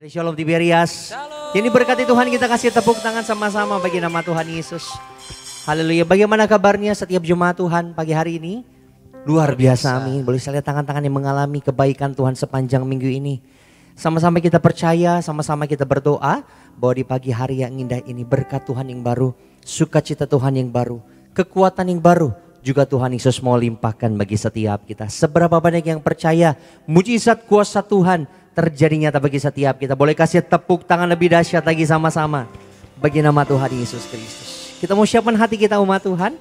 Shalom Tiberias. Ini berkati Tuhan, kita kasih tepuk tangan sama-sama bagi nama Tuhan Yesus. Haleluya. Bagaimana kabarnya setiap jemaat Tuhan pagi hari ini? Luar biasa, amin. Boleh saya lihat tangan-tangan yang mengalami kebaikan Tuhan sepanjang minggu ini. Sama-sama kita percaya, sama-sama kita berdoa bahwa di pagi hari yang indah ini berkat Tuhan yang baru, sukacita Tuhan yang baru, kekuatan yang baru juga Tuhan Yesus mau limpahkan bagi setiap kita. Seberapa banyak yang percaya mujizat kuasa Tuhan terjadi nyata bagi setiap kita. Boleh kasih tepuk tangan lebih dahsyat lagi sama-sama bagi nama Tuhan Yesus Kristus. Kita mau siapkan hati kita umat Tuhan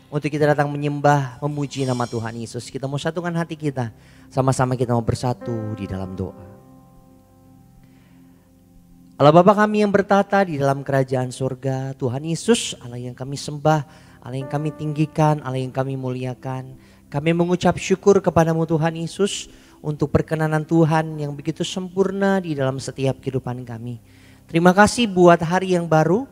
untuk kita datang menyembah, memuji nama Tuhan Yesus. Kita mau satukan hati kita, sama-sama kita mau bersatu di dalam doa. Allah Bapa kami yang bertata di dalam kerajaan surga, Tuhan Yesus, Allah yang kami sembah, Allah yang kami tinggikan, Allah yang kami muliakan. Kami mengucap syukur kepadamu Tuhan Yesus untuk perkenanan Tuhan yang begitu sempurna di dalam setiap kehidupan kami. Terima kasih buat hari yang baru,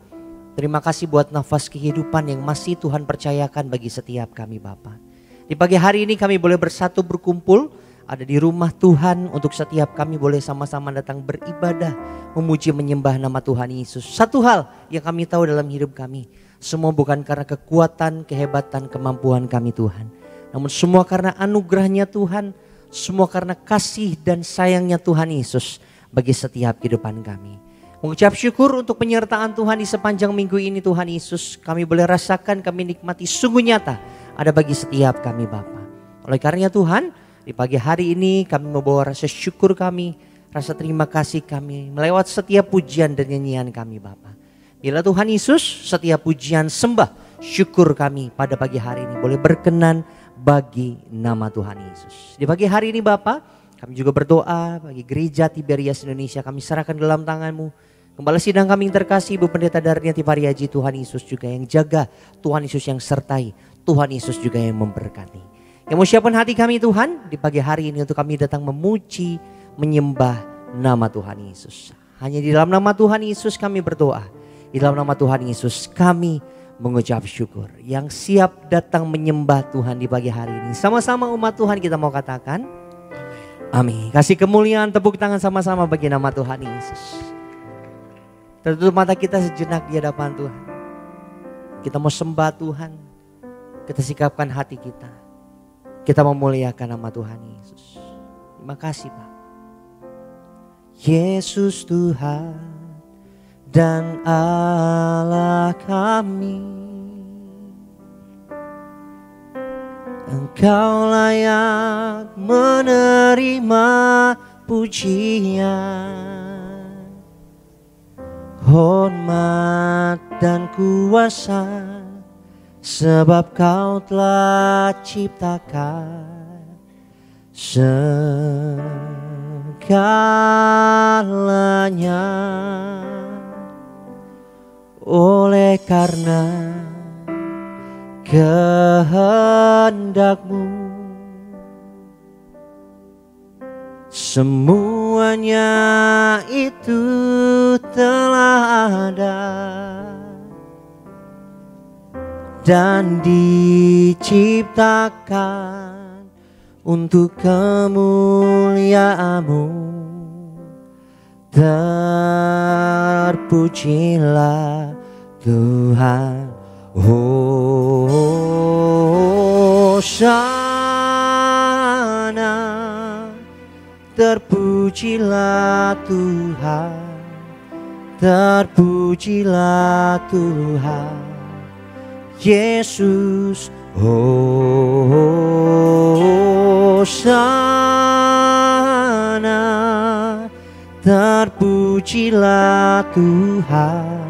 terima kasih buat nafas kehidupan yang masih Tuhan percayakan bagi setiap kami Bapa. Di pagi hari ini kami boleh bersatu berkumpul, ada di rumah Tuhan untuk setiap kami boleh sama-sama datang beribadah, memuji menyembah nama Tuhan Yesus. Satu hal yang kami tahu dalam hidup kami, semua bukan karena kekuatan, kehebatan, kemampuan kami Tuhan. Namun semua karena anugerahnya Tuhan, semua karena kasih dan sayangnya Tuhan Yesus bagi setiap kehidupan kami. Mengucap syukur untuk penyertaan Tuhan di sepanjang minggu ini Tuhan Yesus. Kami boleh rasakan, kami nikmati sungguh nyata ada bagi setiap kami Bapa. Oleh karenanya Tuhan, di pagi hari ini kami membawa rasa syukur kami, rasa terima kasih kami melewat setiap pujian dan nyanyian kami Bapa. Bila Tuhan Yesus setiap pujian sembah syukur kami pada pagi hari ini boleh berkenan bagi nama Tuhan Yesus. Di pagi hari ini Bapa, kami juga berdoa bagi gereja Tiberias Indonesia, kami serahkan dalam tangan-Mu. Gembala sidang kami yang terkasih, Ibu Pendeta Darniati Pariaji, Tuhan Yesus juga yang jaga, Tuhan Yesus yang sertai, Tuhan Yesus juga yang memberkati. Yang mau siapkan hati kami Tuhan, di pagi hari ini untuk kami datang memuji, menyembah nama Tuhan Yesus. Hanya di dalam nama Tuhan Yesus kami berdoa, di dalam nama Tuhan Yesus kami mengucap syukur. Yang siap datang menyembah Tuhan di pagi hari ini, sama-sama umat Tuhan kita mau katakan amin. Kasih kemuliaan, tepuk tangan sama-sama bagi nama Tuhan Yesus. Tertutup mata kita sejenak di hadapan Tuhan. Kita mau sembah Tuhan, kita sikapkan hati kita, kita memuliakan nama Tuhan Yesus. Terima kasih Pak. Yesus Tuhan dan Allah kami, Engkau layak menerima pujian, hormat dan kuasa, sebab Kau telah ciptakan segalanya. Oleh karena kehendak-Mu, semuanya itu telah ada dan diciptakan untuk kemuliaan-Mu. Terpujilah Tuhan, Hosana. Terpujilah Tuhan, terpujilah Tuhan Yesus, Hosana. Terpujilah Tuhan,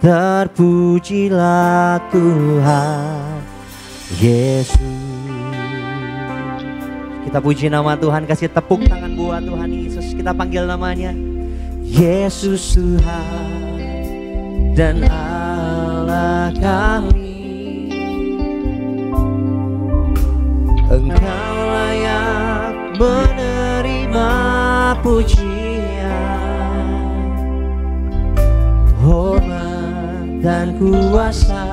terpujilah Tuhan Yesus. Kita puji nama Tuhan, kasih tepuk tangan buat Tuhan Yesus. Kita panggil namanya Yesus Tuhan dan Allah kami, Engkau layak menerima pujian, hormat dan kuasa,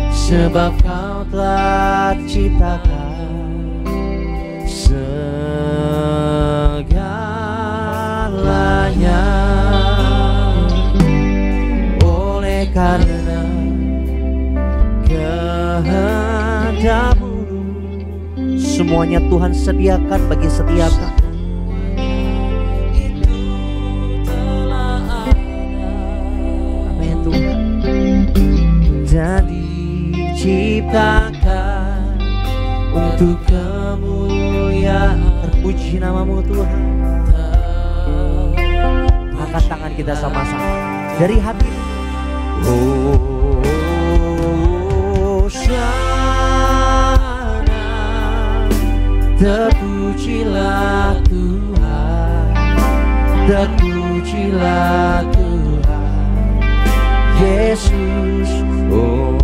sebab Kau telah ciptakan segalanya. semuanya Tuhan sediakan bagi setiap kami. Amin Tuhan. Dan diciptakan untuk kemuliaan. Terpuji namamu Tuhan. Angkat tangan kita sama-sama dari hati. Hosana, terpujilah Tuhan, terpujilah Tuhan Yesus. Hosana,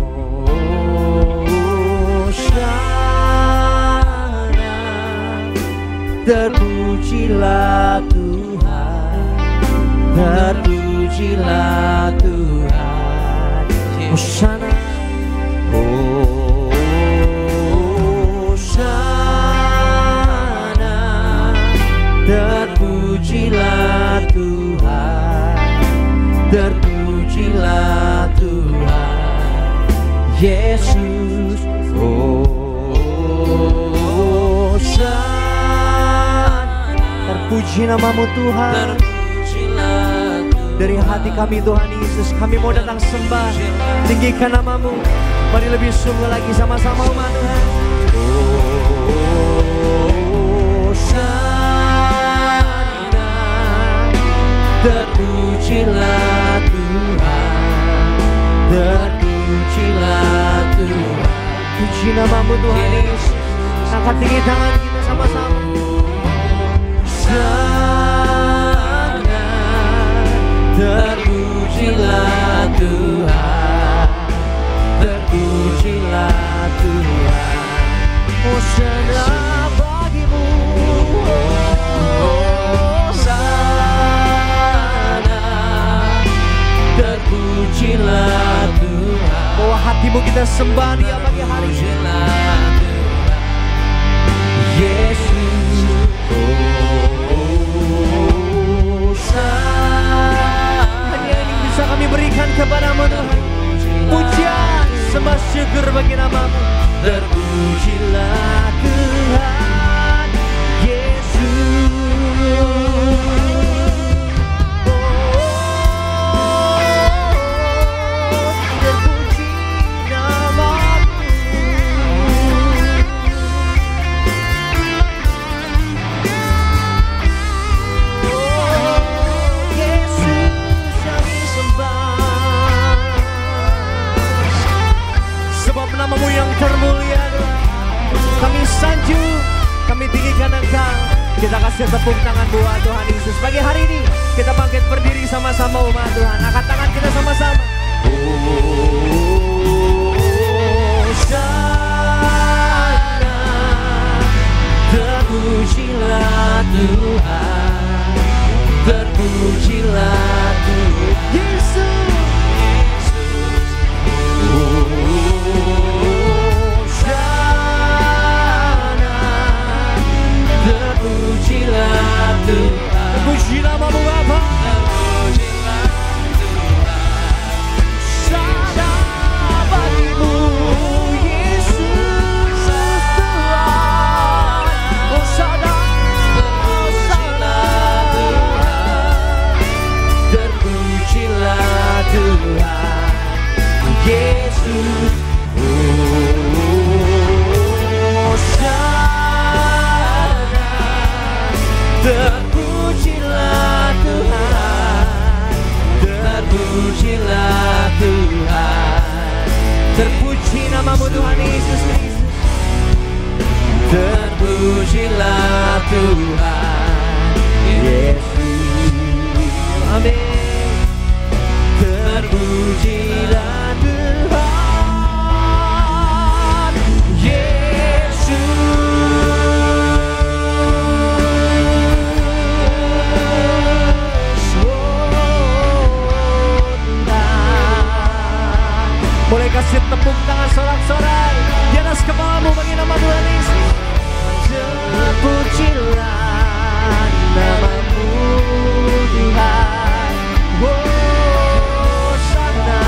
terpujilah Tuhan, terpujilah Tuhan. Hosana, Hosana, terpujilah Tuhan, terpujilah Tuhan Yesus. Hosana, terpuji namamu Tuhan. Dari hati kami Tuhan Yesus, kami mau datang sembah, tinggikan namamu. Mari lebih sungguh lagi sama-sama umat Tuhan. Hosana, terpujilah Tuhan, terpujilah Tuhan. Puji namamu Tuhan Yesus. Angkat tinggi tangan kita sama-sama. Terpujilah Tuhan, terpujilah Tuhan. Hosana bagimu, Hosana, terpujilah Tuhan. Bawa hatimu kita sembah Dia pagi hari ini. Yesus, bisa kami berikan kepadamu Tuhan. Pujian, sembah syukur bagi namamu. Terpujilah Tuhan Yesus. Terpuji namamu. Namamu yang termulia Tuhan, kami sanjung, kami tinggikan Engkau. Kita kasih tepuk tangan buat Tuhan Yesus. Pagi hari ini kita bangkit berdiri sama-sama umat Tuhan. Angkat tangan kita sama-sama. Hosana, terpujilah Tuhan, terpujilah Tuhan Yesus. Terpujilah Tuhan, terpuji namamu Bapa. Terpujilah Tuhan, Hosana bagimu Yesus Tuhan. Hosana, Hosana, terpujilah Tuhan Yesus. Terpujilah Tuhan, terpujilah Tuhan, terpuji namamu Tuhan Yesus Kristus. Terpujilah Tuhan Yesus. Amin. Terpujilah Tuhan Yesus. Boleh kasih tepuk tangan sorak-sorai di atas kepalamu bagi nama Tuhan Yesus. Terpujilah namamu Tuhan. Hosana,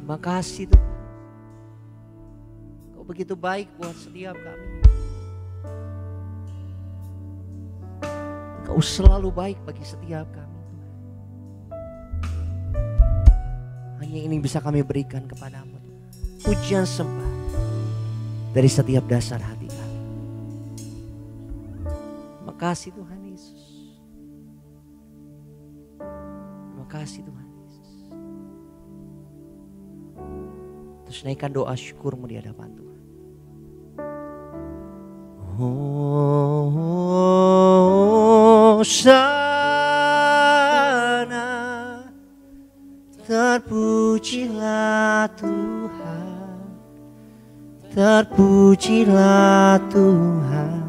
Terima kasih Tuhan. Kau begitu baik buat setiap kami. Kau selalu baik bagi setiap kami Tuhan. Hanya ini bisa kami berikan kepadamu. Pujian sembah dari setiap dasar hati kami. Terima kasih Tuhan Yesus. Terima kasih Tuhan Yesus. Terus naikkan doa syukurmu di hadapan Tuhan. Hosana, terpujilah Tuhan, terpujilah Tuhan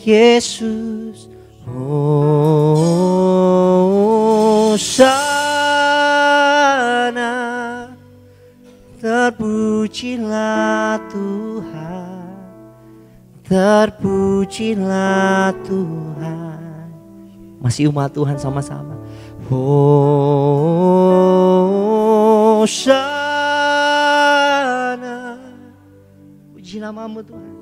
Yesus. Hosana, terpujilah Tuhan, terpujilah Tuhan. Masih umat Tuhan sama-sama. Hosana, puji namamu Tuhan,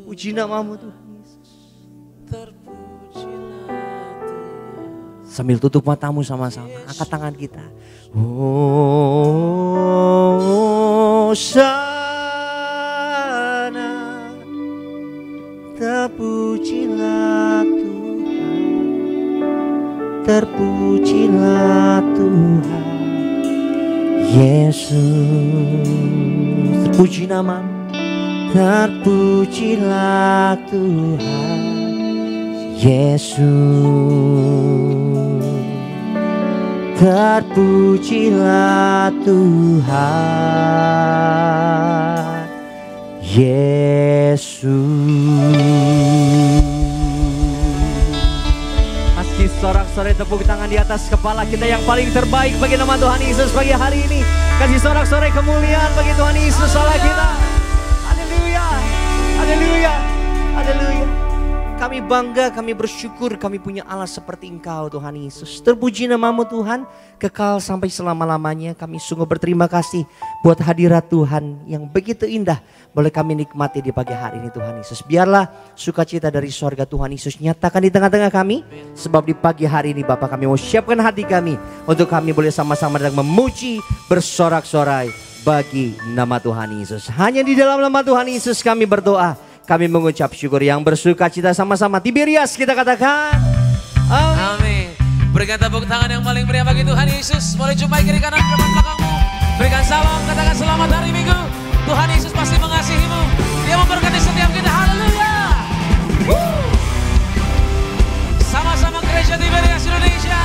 puji namamu Tuhan Yesus. Sambil tutup matamu sama-sama, angkat tangan kita. Hosana, terpujilah Tuhan, terpujilah Tuhan Yesus. Terpuji namamu, terpujilah Tuhan Yesus. Terpujilah Tuhan Yesus. Kasih sorak-sorai tepuk tangan di atas kepala kita yang paling terbaik bagi nama Tuhan Yesus pagi hari ini. Kasih sorak-sorai kemuliaan bagi Tuhan Yesus Allah kita. Haleluya, haleluya, haleluya. Kami bangga, kami bersyukur, kami punya Allah seperti Engkau Tuhan Yesus. Terpuji namamu Tuhan, kekal sampai selama-lamanya. Kami sungguh berterima kasih buat hadirat Tuhan yang begitu indah. Boleh kami nikmati di pagi hari ini Tuhan Yesus. Biarlah sukacita dari sorga Tuhan Yesus nyatakan di tengah-tengah kami. Sebab di pagi hari ini Bapa kami mau siapkan hati kami. Untuk kami boleh sama-sama datang memuji, bersorak-sorai bagi nama Tuhan Yesus. Hanya di dalam nama Tuhan Yesus kami berdoa. Kami mengucap syukur yang bersuka cita sama-sama. Tiberias kita katakan. Amin. Amin. Berikan tepuk tangan yang paling meriah bagi Tuhan Yesus. Boleh jumpai kiri kanan depan belakangmu. Berikan salam, katakan selamat hari Minggu. Tuhan Yesus pasti mengasihimu. Dia memberkati setiap kita. Haleluya. Sama-sama Gereja Tiberias Indonesia.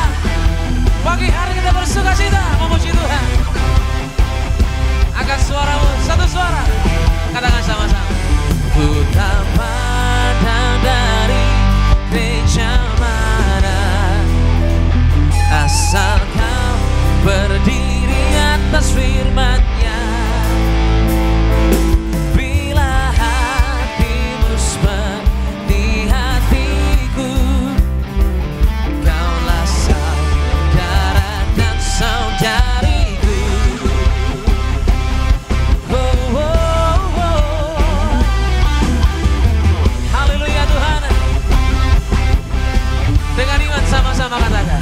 Pagi hari kita bersuka cita memuji Tuhan. Angkat suaramu, satu suara. Katakan sama-sama. Ku tak pandang dari gereja mana, asal kau berdiri atas firman-Nya. Bila hatimu seperti hatiku, kaulah saudara dan saudariku. Dengan iman sama-sama katakan.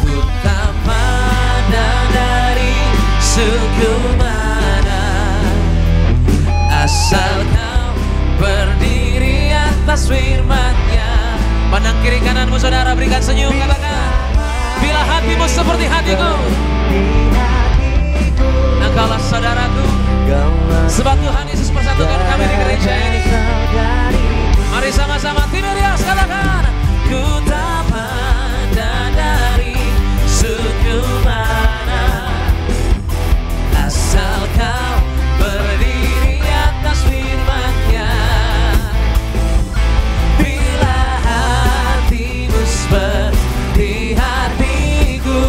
Ku tak pandang dari suku mana, asal kau berdiri atas firman-Nya. Pandang kiri kananmu saudara, berikan senyum, katakan. Bila hatimu seperti hatiku, engkaulah saudaraku. Sebab Tuhan Yesus persatukan kami di gereja ini. Mari sama-sama Tiberias katakan. Ku tak pandang dari suku mana, asal kau berdiri atas firman-Nya. Bila hatimu seperti hatiku,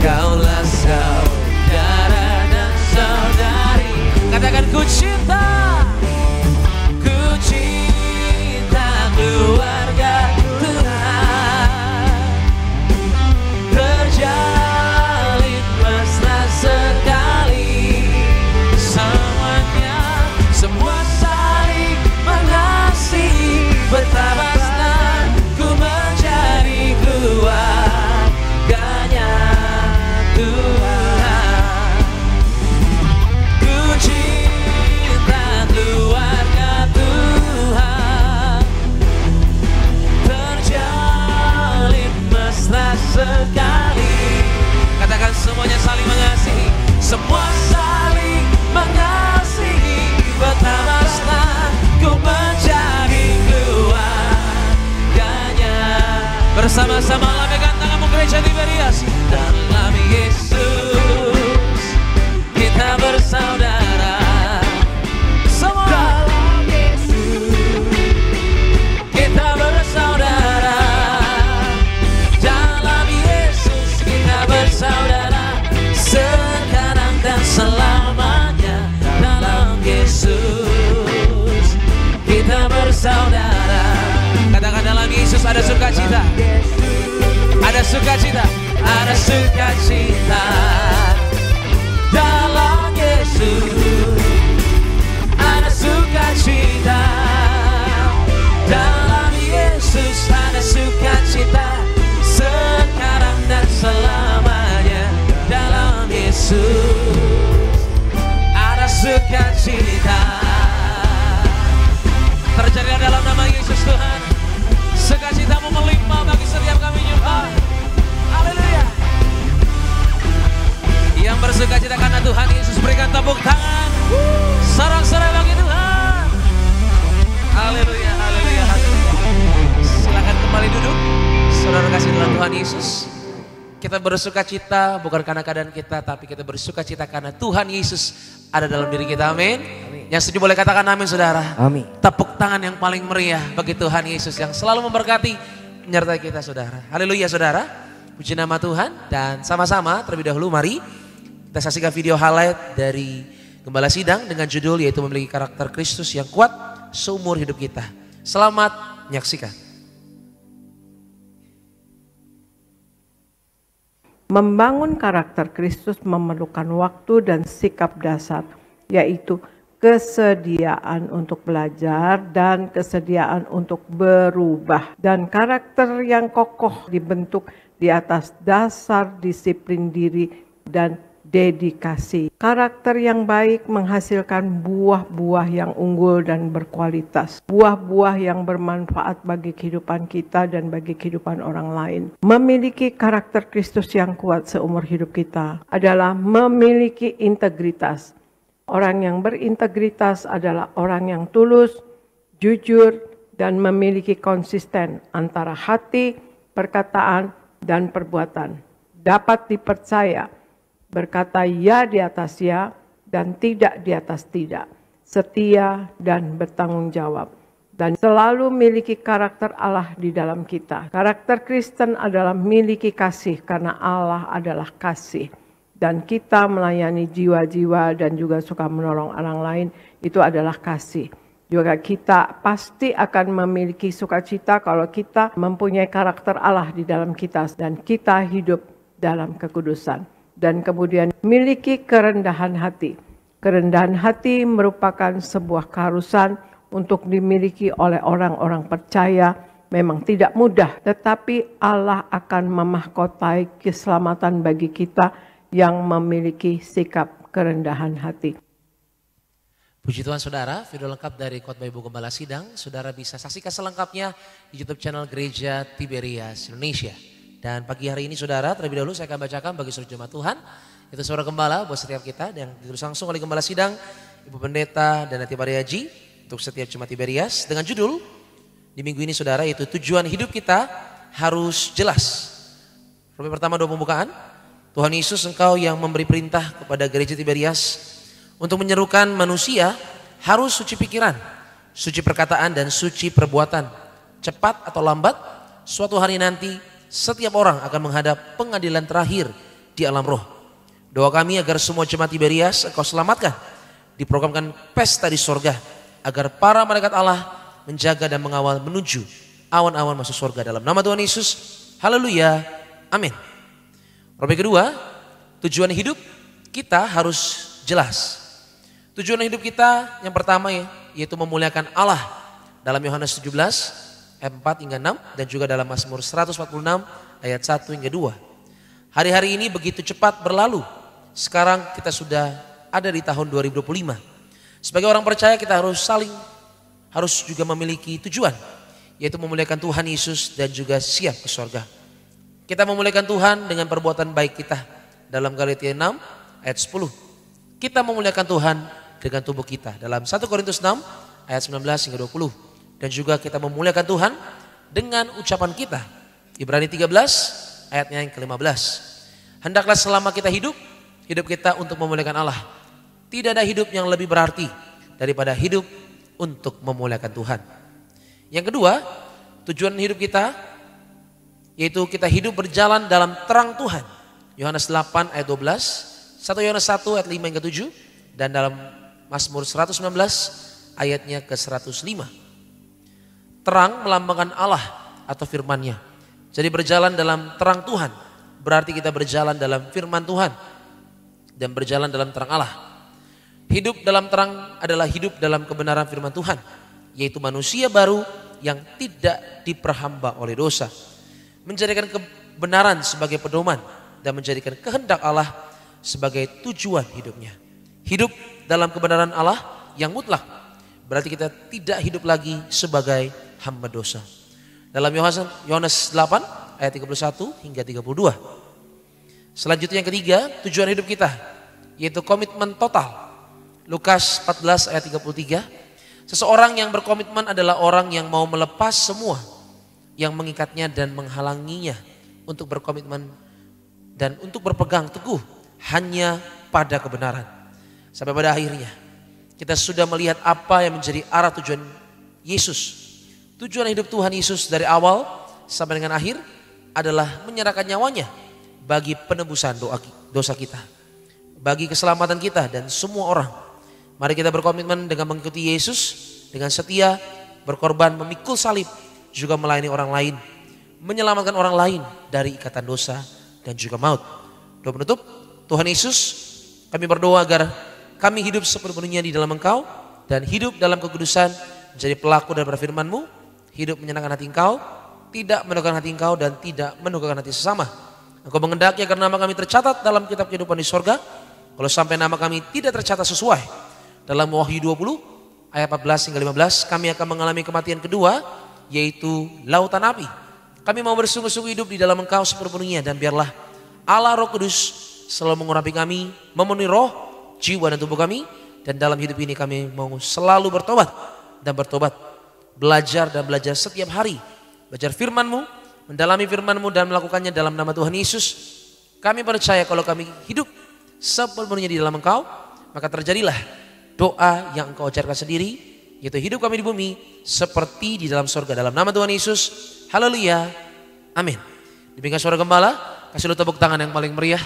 kaulah saudara dan saudari. Katakan ku cinta keluarga. semua saling mengasihi. Betapa senang ku menjadi keluarganya. Bersama-sama lambaikan tanganmu gereja Tiberias. Dalam Yesus kita bersaudara. Semua dalam Yesus kita bersaudara. Dalam Yesus kita bersaudara. Sekarang dan selamanya. Dalam Yesus kita bersaudara. Katakan dalam Yesus ada sukacita. Ada sukacita. Ada sukacita. Dalam Yesus ada sukacita. Dalam Yesus ada sukacita. Sekarang dan selamanya. Dalam Yesus ada sukacita. Terjadi dalam nama Yesus Tuhan. Sukacitamu melimpah bagi setiap kami jumpa. Haleluya. Yang bersukacita karena Tuhan Yesus, berikan tepuk tangan. Sorak-sorai bagi Tuhan. Haleluya, haleluya, haleluya. Silakan kembali duduk. Saudara kasih dalam Tuhan Yesus. Kita bersukacita bukan karena keadaan kita, tapi kita bersukacita karena Tuhan Yesus ada dalam diri kita. Amin. Yang setuju boleh katakan amin, saudara. Amin. Tepuk tangan yang paling meriah bagi Tuhan Yesus yang selalu memberkati menyertai kita, saudara. Haleluya, saudara. Puji nama Tuhan. Dan sama-sama terlebih dahulu mari kita saksikan video highlight dari Gembala Sidang dengan judul yaitu memiliki karakter Kristus yang kuat seumur hidup kita. Selamat menyaksikan. Membangun karakter Kristus memerlukan waktu dan sikap dasar, yaitu kesediaan untuk belajar dan kesediaan untuk berubah. Dan karakter yang kokoh dibentuk di atas dasar disiplin diri dan dedikasi. Karakter yang baik menghasilkan buah-buah yang unggul dan berkualitas. Buah-buah yang bermanfaat bagi kehidupan kita dan bagi kehidupan orang lain. Memiliki karakter Kristus yang kuat seumur hidup kita adalah memiliki integritas. Orang yang berintegritas adalah orang yang tulus, jujur, dan memiliki konsisten antara hati, perkataan, dan perbuatan. Dapat dipercaya, berkata ya di atas ya, dan tidak di atas tidak. Setia dan bertanggung jawab. Dan selalu memiliki karakter Allah di dalam kita. Karakter Kristen adalah memiliki kasih karena Allah adalah kasih. Dan kita melayani jiwa-jiwa dan juga suka menolong orang lain, itu adalah kasih. Juga kita pasti akan memiliki sukacita kalau kita mempunyai karakter Allah di dalam kita dan kita hidup dalam kekudusan. Dan kemudian memiliki kerendahan hati. Kerendahan hati merupakan sebuah keharusan untuk dimiliki oleh orang-orang percaya. Memang tidak mudah, tetapi Allah akan memahkotai keselamatan bagi kita yang memiliki sikap kerendahan hati. Puji Tuhan, saudara, video lengkap dari Khotbah Ibu Gembala Sidang, saudara bisa saksikan selengkapnya di YouTube channel Gereja Tiberias Indonesia. Dan pagi hari ini, saudara, terlebih dahulu saya akan bacakan bagi seluruh jemaat Tuhan, itu suara gembala buat setiap kita yang ditulis langsung oleh Gembala Sidang, Ibu Pendeta dan Nati Pariaji untuk setiap jemaat Tiberias dengan judul di minggu ini, saudara, yaitu tujuan hidup kita harus jelas. Yang pertama, doa pembukaan. Tuhan Yesus, Engkau yang memberi perintah kepada gereja Tiberias untuk menyerukan manusia harus suci pikiran, suci perkataan, dan suci perbuatan. Cepat atau lambat, suatu hari nanti setiap orang akan menghadap pengadilan terakhir di alam roh. Doa kami agar semua jemaat Tiberias Engkau selamatkan, diprogramkan pesta di sorga, agar para malaikat Allah menjaga dan mengawal menuju awan-awan masuk sorga dalam nama Tuhan Yesus. Haleluya, amin. Yang kedua, tujuan hidup kita harus jelas. Tujuan hidup kita yang pertama yaitu memuliakan Allah. Dalam Yohanes 17 ayat 4 hingga 6 dan juga dalam Mazmur 146 ayat 1 hingga 2. Hari-hari ini begitu cepat berlalu. Sekarang kita sudah ada di tahun 2025. Sebagai orang percaya kita harus juga memiliki tujuan, yaitu memuliakan Tuhan Yesus dan juga siap ke surga. Kita memuliakan Tuhan dengan perbuatan baik kita. Dalam Galatia 6 ayat 10. Kita memuliakan Tuhan dengan tubuh kita. Dalam 1 Korintus 6 ayat 19 hingga 20. Dan juga kita memuliakan Tuhan dengan ucapan kita. Ibrani 13 ayatnya yang ke-15. Hendaklah selama kita hidup kita untuk memuliakan Allah. Tidak ada hidup yang lebih berarti daripada hidup untuk memuliakan Tuhan. Yang kedua, tujuan hidup kita yaitu kita hidup berjalan dalam terang Tuhan. Yohanes 8 ayat 12, 1 Yohanes 1 ayat 5 hingga 7, dan dalam Mazmur 119 ayatnya ke-105. Terang melambangkan Allah atau firman-Nya. Jadi berjalan dalam terang Tuhan berarti kita berjalan dalam firman Tuhan dan berjalan dalam terang Allah. Hidup dalam terang adalah hidup dalam kebenaran firman Tuhan, yaitu manusia baru yang tidak diperhamba oleh dosa. Menjadikan kebenaran sebagai pedoman dan menjadikan kehendak Allah sebagai tujuan hidupnya. Hidup dalam kebenaran Allah yang mutlak berarti kita tidak hidup lagi sebagai hamba dosa. Dalam Yohanes 8 ayat 31 hingga 32. Selanjutnya yang ketiga, tujuan hidup kita yaitu komitmen total. Lukas 14 ayat 33. Seseorang yang berkomitmen adalah orang yang mau melepas semua yang mengikatnya dan menghalanginya untuk berkomitmen dan untuk berpegang teguh hanya pada kebenaran. Sampai pada akhirnya kita sudah melihat apa yang menjadi arah tujuan Yesus. Tujuan hidup Tuhan Yesus dari awal sampai dengan akhir adalah menyerahkan nyawanya bagi penebusan dosa kita, bagi keselamatan kita dan semua orang. Mari kita berkomitmen dengan mengikuti Yesus dengan setia, berkorban, memikul salib, juga melayani orang lain, menyelamatkan orang lain dari ikatan dosa dan juga maut. Doa penutup, Tuhan Yesus, kami berdoa agar kami hidup sepenuhnya di dalam Engkau dan hidup dalam kekudusan, menjadi pelaku daripada firman-Mu, hidup menyenangkan hati Engkau, tidak menegakkan hati Engkau dan tidak menegakkan hati sesama. Engkau mengendaki agar nama kami tercatat dalam kitab kehidupan di sorga. Kalau sampai nama kami tidak tercatat sesuai dalam Wahyu 20 ayat 14 hingga 15, kami akan mengalami kematian kedua, yaitu lautan api. Kami mau bersungguh-sungguh hidup di dalam Engkau sepenuhnya, dan biarlah Allah Roh Kudus selalu mengurapi kami, memenuhi roh, jiwa dan tubuh kami. Dan dalam hidup ini kami mau selalu bertobat dan bertobat, belajar dan belajar setiap hari, belajar firman-Mu, mendalami firman-Mu dan melakukannya dalam nama Tuhan Yesus. Kami percaya kalau kami hidup sepenuhnya di dalam Engkau, maka terjadilah doa yang Engkau ajarkan sendiri, yaitu hidup kami di bumi seperti di dalam surga, dalam nama Tuhan Yesus. Haleluya, amin. Demikian suara gembala, kasih lu tepuk tangan yang paling meriah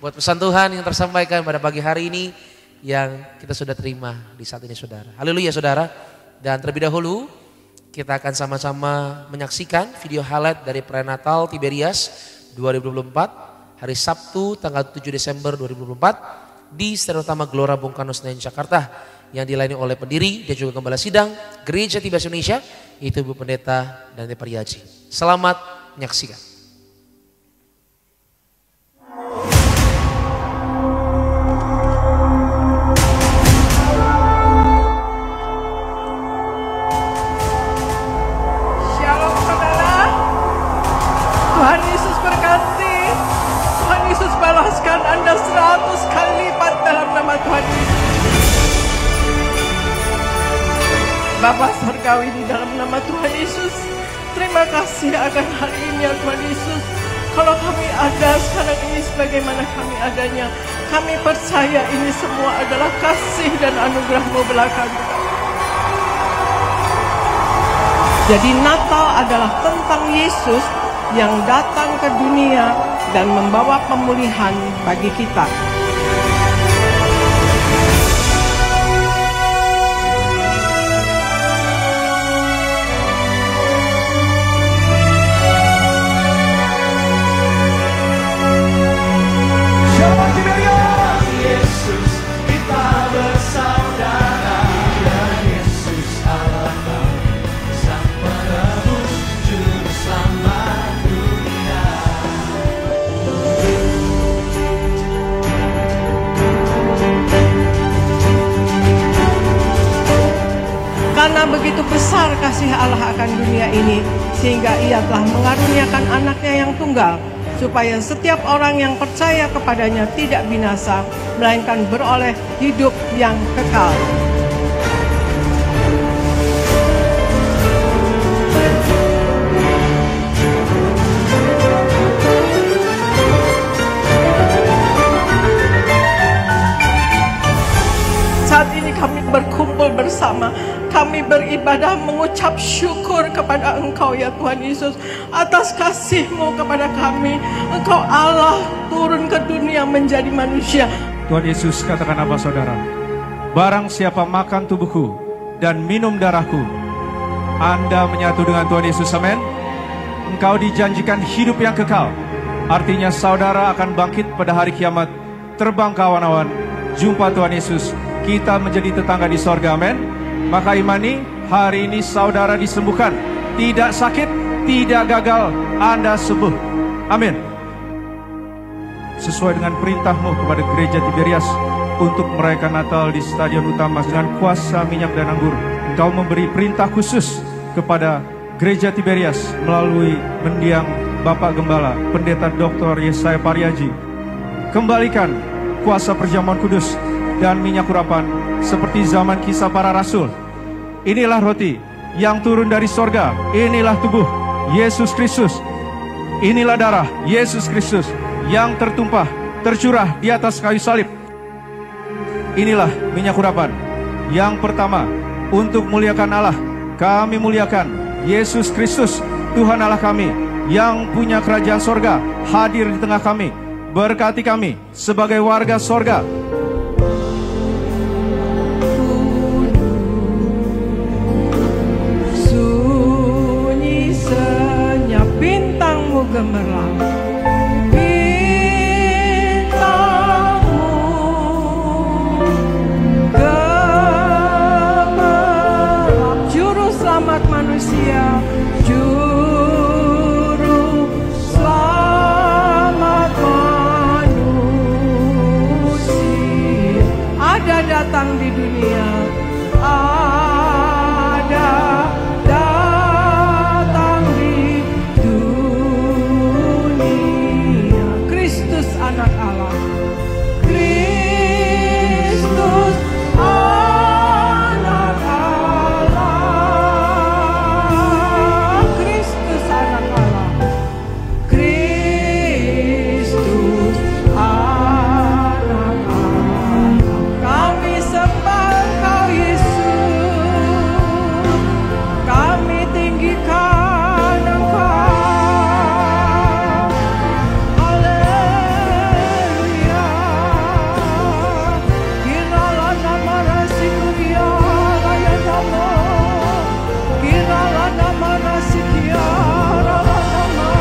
buat pesan Tuhan yang tersampaikan pada pagi hari ini yang kita sudah terima di saat ini, saudara. Haleluya, saudara. Dan terlebih dahulu kita akan sama-sama menyaksikan video highlight dari prenatal Tiberias 2024 hari Sabtu tanggal 7 Desember 2024 di Stadion Utama Gelora Bung Karno Senayan Jakarta, yang dilayani oleh pendiri dan juga gembala sidang Gereja Tiberias Indonesia, yaitu Ibu Pendeta dan Pariaji. Selamat menyaksikan. Tuhan Yesus berkati. Tuhan Yesus balaskan Anda 100 kali lipat dalam nama Tuhan Yesus. Bapa Surgawi, di dalam nama Tuhan Yesus, terima kasih akan hari ini ya Tuhan Yesus. Kalau kami ada sekarang ini sebagaimana kami adanya, kami percaya ini semua adalah kasih dan anugerah-Mu belakang. Jadi Natal adalah tentang Yesus yang datang ke dunia dan membawa pemulihan bagi kita. Shalom Tiberias, Yesus kita bersaudara, dan Yesus Allah kami, Sang Penebus, Juru Selamat dunia. Karena begitu besar kasih Allah akan dunia ini, sehingga Ia telah mengaruniakan anaknya yang tunggal, supaya setiap orang yang percaya kepadanya tidak binasa, melainkan beroleh hidup yang kekal. Saat ini kami berkumpul bersama, kami beribadah mengucap syukur kepada Engkau ya Tuhan Yesus atas kasih-Mu kepada kami. Engkau Allah turun ke dunia menjadi manusia. Tuhan Yesus katakan apa saudara? Barang siapa makan tubuhku dan minum darahku, Anda menyatu dengan Tuhan Yesus, amin. Engkau dijanjikan hidup yang kekal. Artinya saudara akan bangkit pada hari kiamat, terbang ke awan-awan, jumpa Tuhan Yesus. Kita menjadi tetangga di sorga, amin. Maka imani, hari ini saudara disembuhkan. Tidak sakit, tidak gagal, Anda sembuh. Amin. Sesuai dengan perintah-Mu kepada gereja Tiberias untuk merayakan Natal di stadion utama dengan kuasa minyak dan anggur, Engkau memberi perintah khusus kepada gereja Tiberias melalui mendiang Bapak Gembala, Pendeta Dr. Yesaya Pariaji. Kembalikan kuasa perjamuan kudus dan minyak urapan seperti zaman kisah para rasul. Inilah roti yang turun dari sorga. Inilah tubuh Yesus Kristus. Inilah darah Yesus Kristus yang tertumpah, tercurah di atas kayu salib. Inilah minyak urapan. Yang pertama, untuk muliakan Allah, kami muliakan Yesus Kristus, Tuhan Allah kami, yang punya kerajaan sorga, hadir di tengah kami. Berkati kami sebagai warga sorga. Sunyi senyap bintang-Mu gemerlap. Bintang-Mu gemerlap. Juru selamat manusia, juru selamat manusia, ada datang di dunia, ada datang di dunia. Kristus anak Allah, Kristus anak Allah, Kristus anak Allah, Kristus anak Allah. Kami sembah Engkau Yesus, kami tinggikan Engkau. Haleluya. Kiralah nama Rasikia Layatamo, kiralah nama Rasikia Ralatama,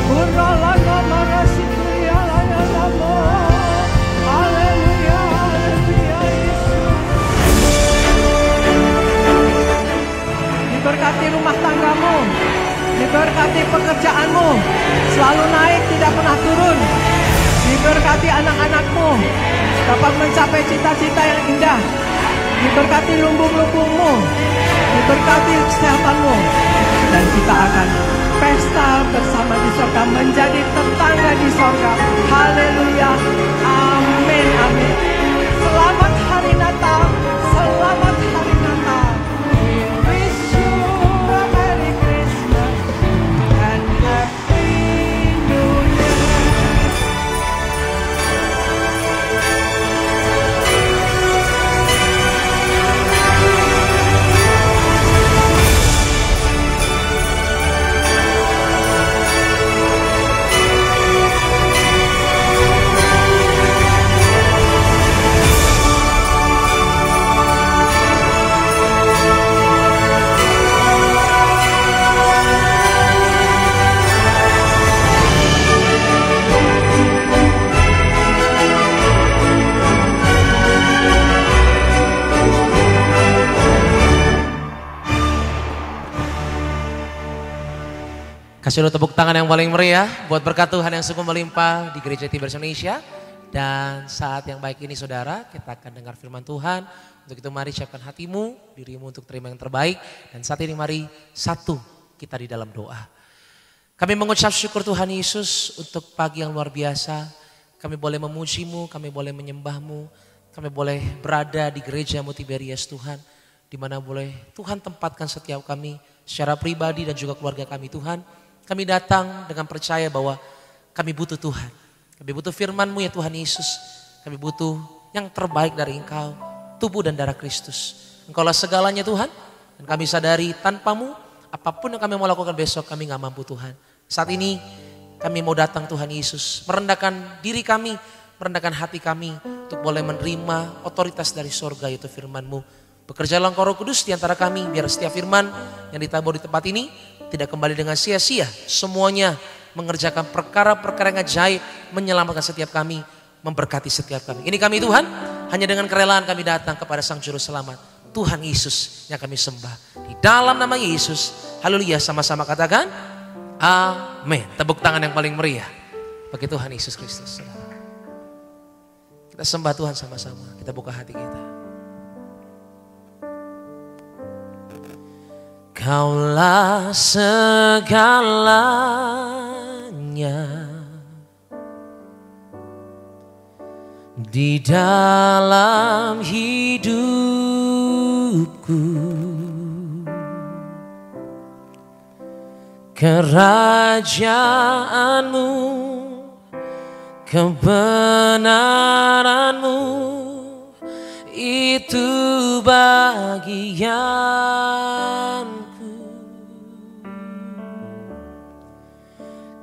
kiralah nama Rasikia Layatamo. Haleluya, haleluya Yesus. Diberkati rumah tanggamu, diberkati pekerjaanmu, selalu naik tidak pernah turun. Diberkati anak-anakmu, dapat mencapai cita-cita yang indah. Diberkati lumbung-lumbungmu, diberkati kesehatanmu, dan kita akan pesta bersama di sorga, menjadi tetangga di sorga. Haleluya, amin, amin. Selamat hari Natal, selamat hari Natal. We wish you a Merry Christmas and Happy New Year. Kasih lo tepuk tangan yang paling meriah buat berkat Tuhan yang sungguh melimpah di Gereja Tiberias Indonesia. Dan saat yang baik ini saudara, kita akan dengar firman Tuhan. Untuk itu mari siapkan hatimu, dirimu untuk terima yang terbaik. Dan saat ini mari satu kita di dalam doa. Kami mengucap syukur Tuhan Yesus untuk pagi yang luar biasa. Kami boleh memuji-Mu, kami boleh menyembah-Mu. Kami boleh berada di gereja-Mu Tiberias Tuhan. Di mana boleh Tuhan tempatkan setiap kami secara pribadi dan juga keluarga kami Tuhan. Kami datang dengan percaya bahwa kami butuh Tuhan. Kami butuh firman-Mu ya Tuhan Yesus. Kami butuh yang terbaik dari Engkau, tubuh dan darah Kristus. Engkaulah segalanya Tuhan. Dan kami sadari tanpa-Mu, apapun yang kami mau lakukan besok kami gak mampu Tuhan. Saat ini kami mau datang Tuhan Yesus, merendahkan diri kami, merendahkan hati kami untuk boleh menerima otoritas dari sorga yaitu firman-Mu. Bekerjalah Engkau Roh Kudus di antara kami, biar setiap firman yang ditabur di tempat ini tidak kembali dengan sia-sia. Semuanya mengerjakan perkara-perkara yang ajaib, menyelamatkan setiap kami, memberkati setiap kami. Ini kami Tuhan, hanya dengan kerelaan kami datang kepada Sang Juru Selamat, Tuhan Yesus yang kami sembah. Di dalam nama Yesus, haleluya, sama-sama katakan, amin. Tepuk tangan yang paling meriah bagi Tuhan Yesus Kristus. Kita sembah Tuhan sama-sama, kita buka hati kita. Kaulah segalanya di dalam hidupku. Kerajaan-Mu, kebenaran-Mu, itu bagianku.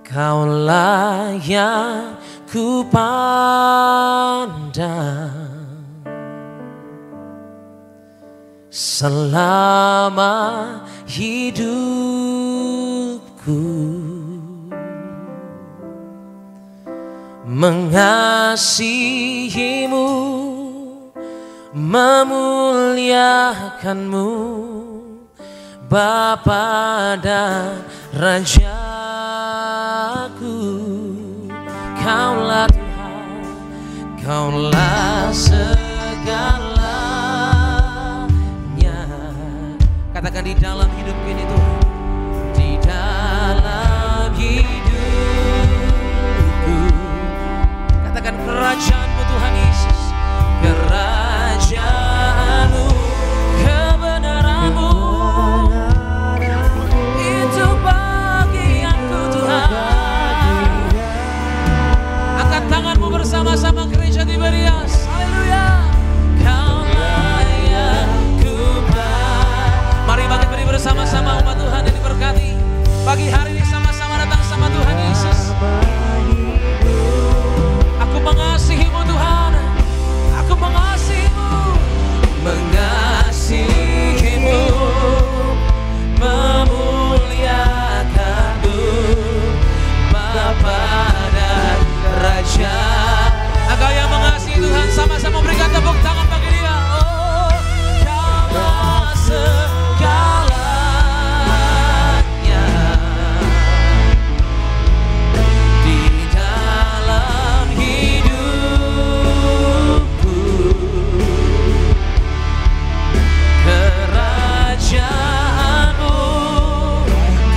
Kaulah yang ku pandang selama hidupku, mengasihi-Mu, memuliakan-Mu, Bapa dan Rajaku. Kaulah Tuhan, Kaulah segalanya. Katakan di dalam hidup ini Tuhan, di dalam hidupku. Katakan kerajaan-Mu Tuhan Yesus, kerajaan-Mu, kebenaran-Mu, itu bagianku Tuhan. Angkat tanganmu bersama-sama gereja Tiberias, haleluya. Kaulah yang ku pandang. Mari bangkit beri bersama-sama umat Tuhan yang diberkati. Pagi hari ini sama-sama datang sama Tuhan Yesus. Aku mengasihi-Mu Tuhan, aku mengasihi-Mu, mengasihi-Mu, memuliakan-Mu, Bapa dan Raja. Engkau yang mengasihi Tuhan, sama-sama berikan tepuk tangan bagi Dia. Oh, Kaulah segalanya di dalam hidupku. Kerajaan-Mu,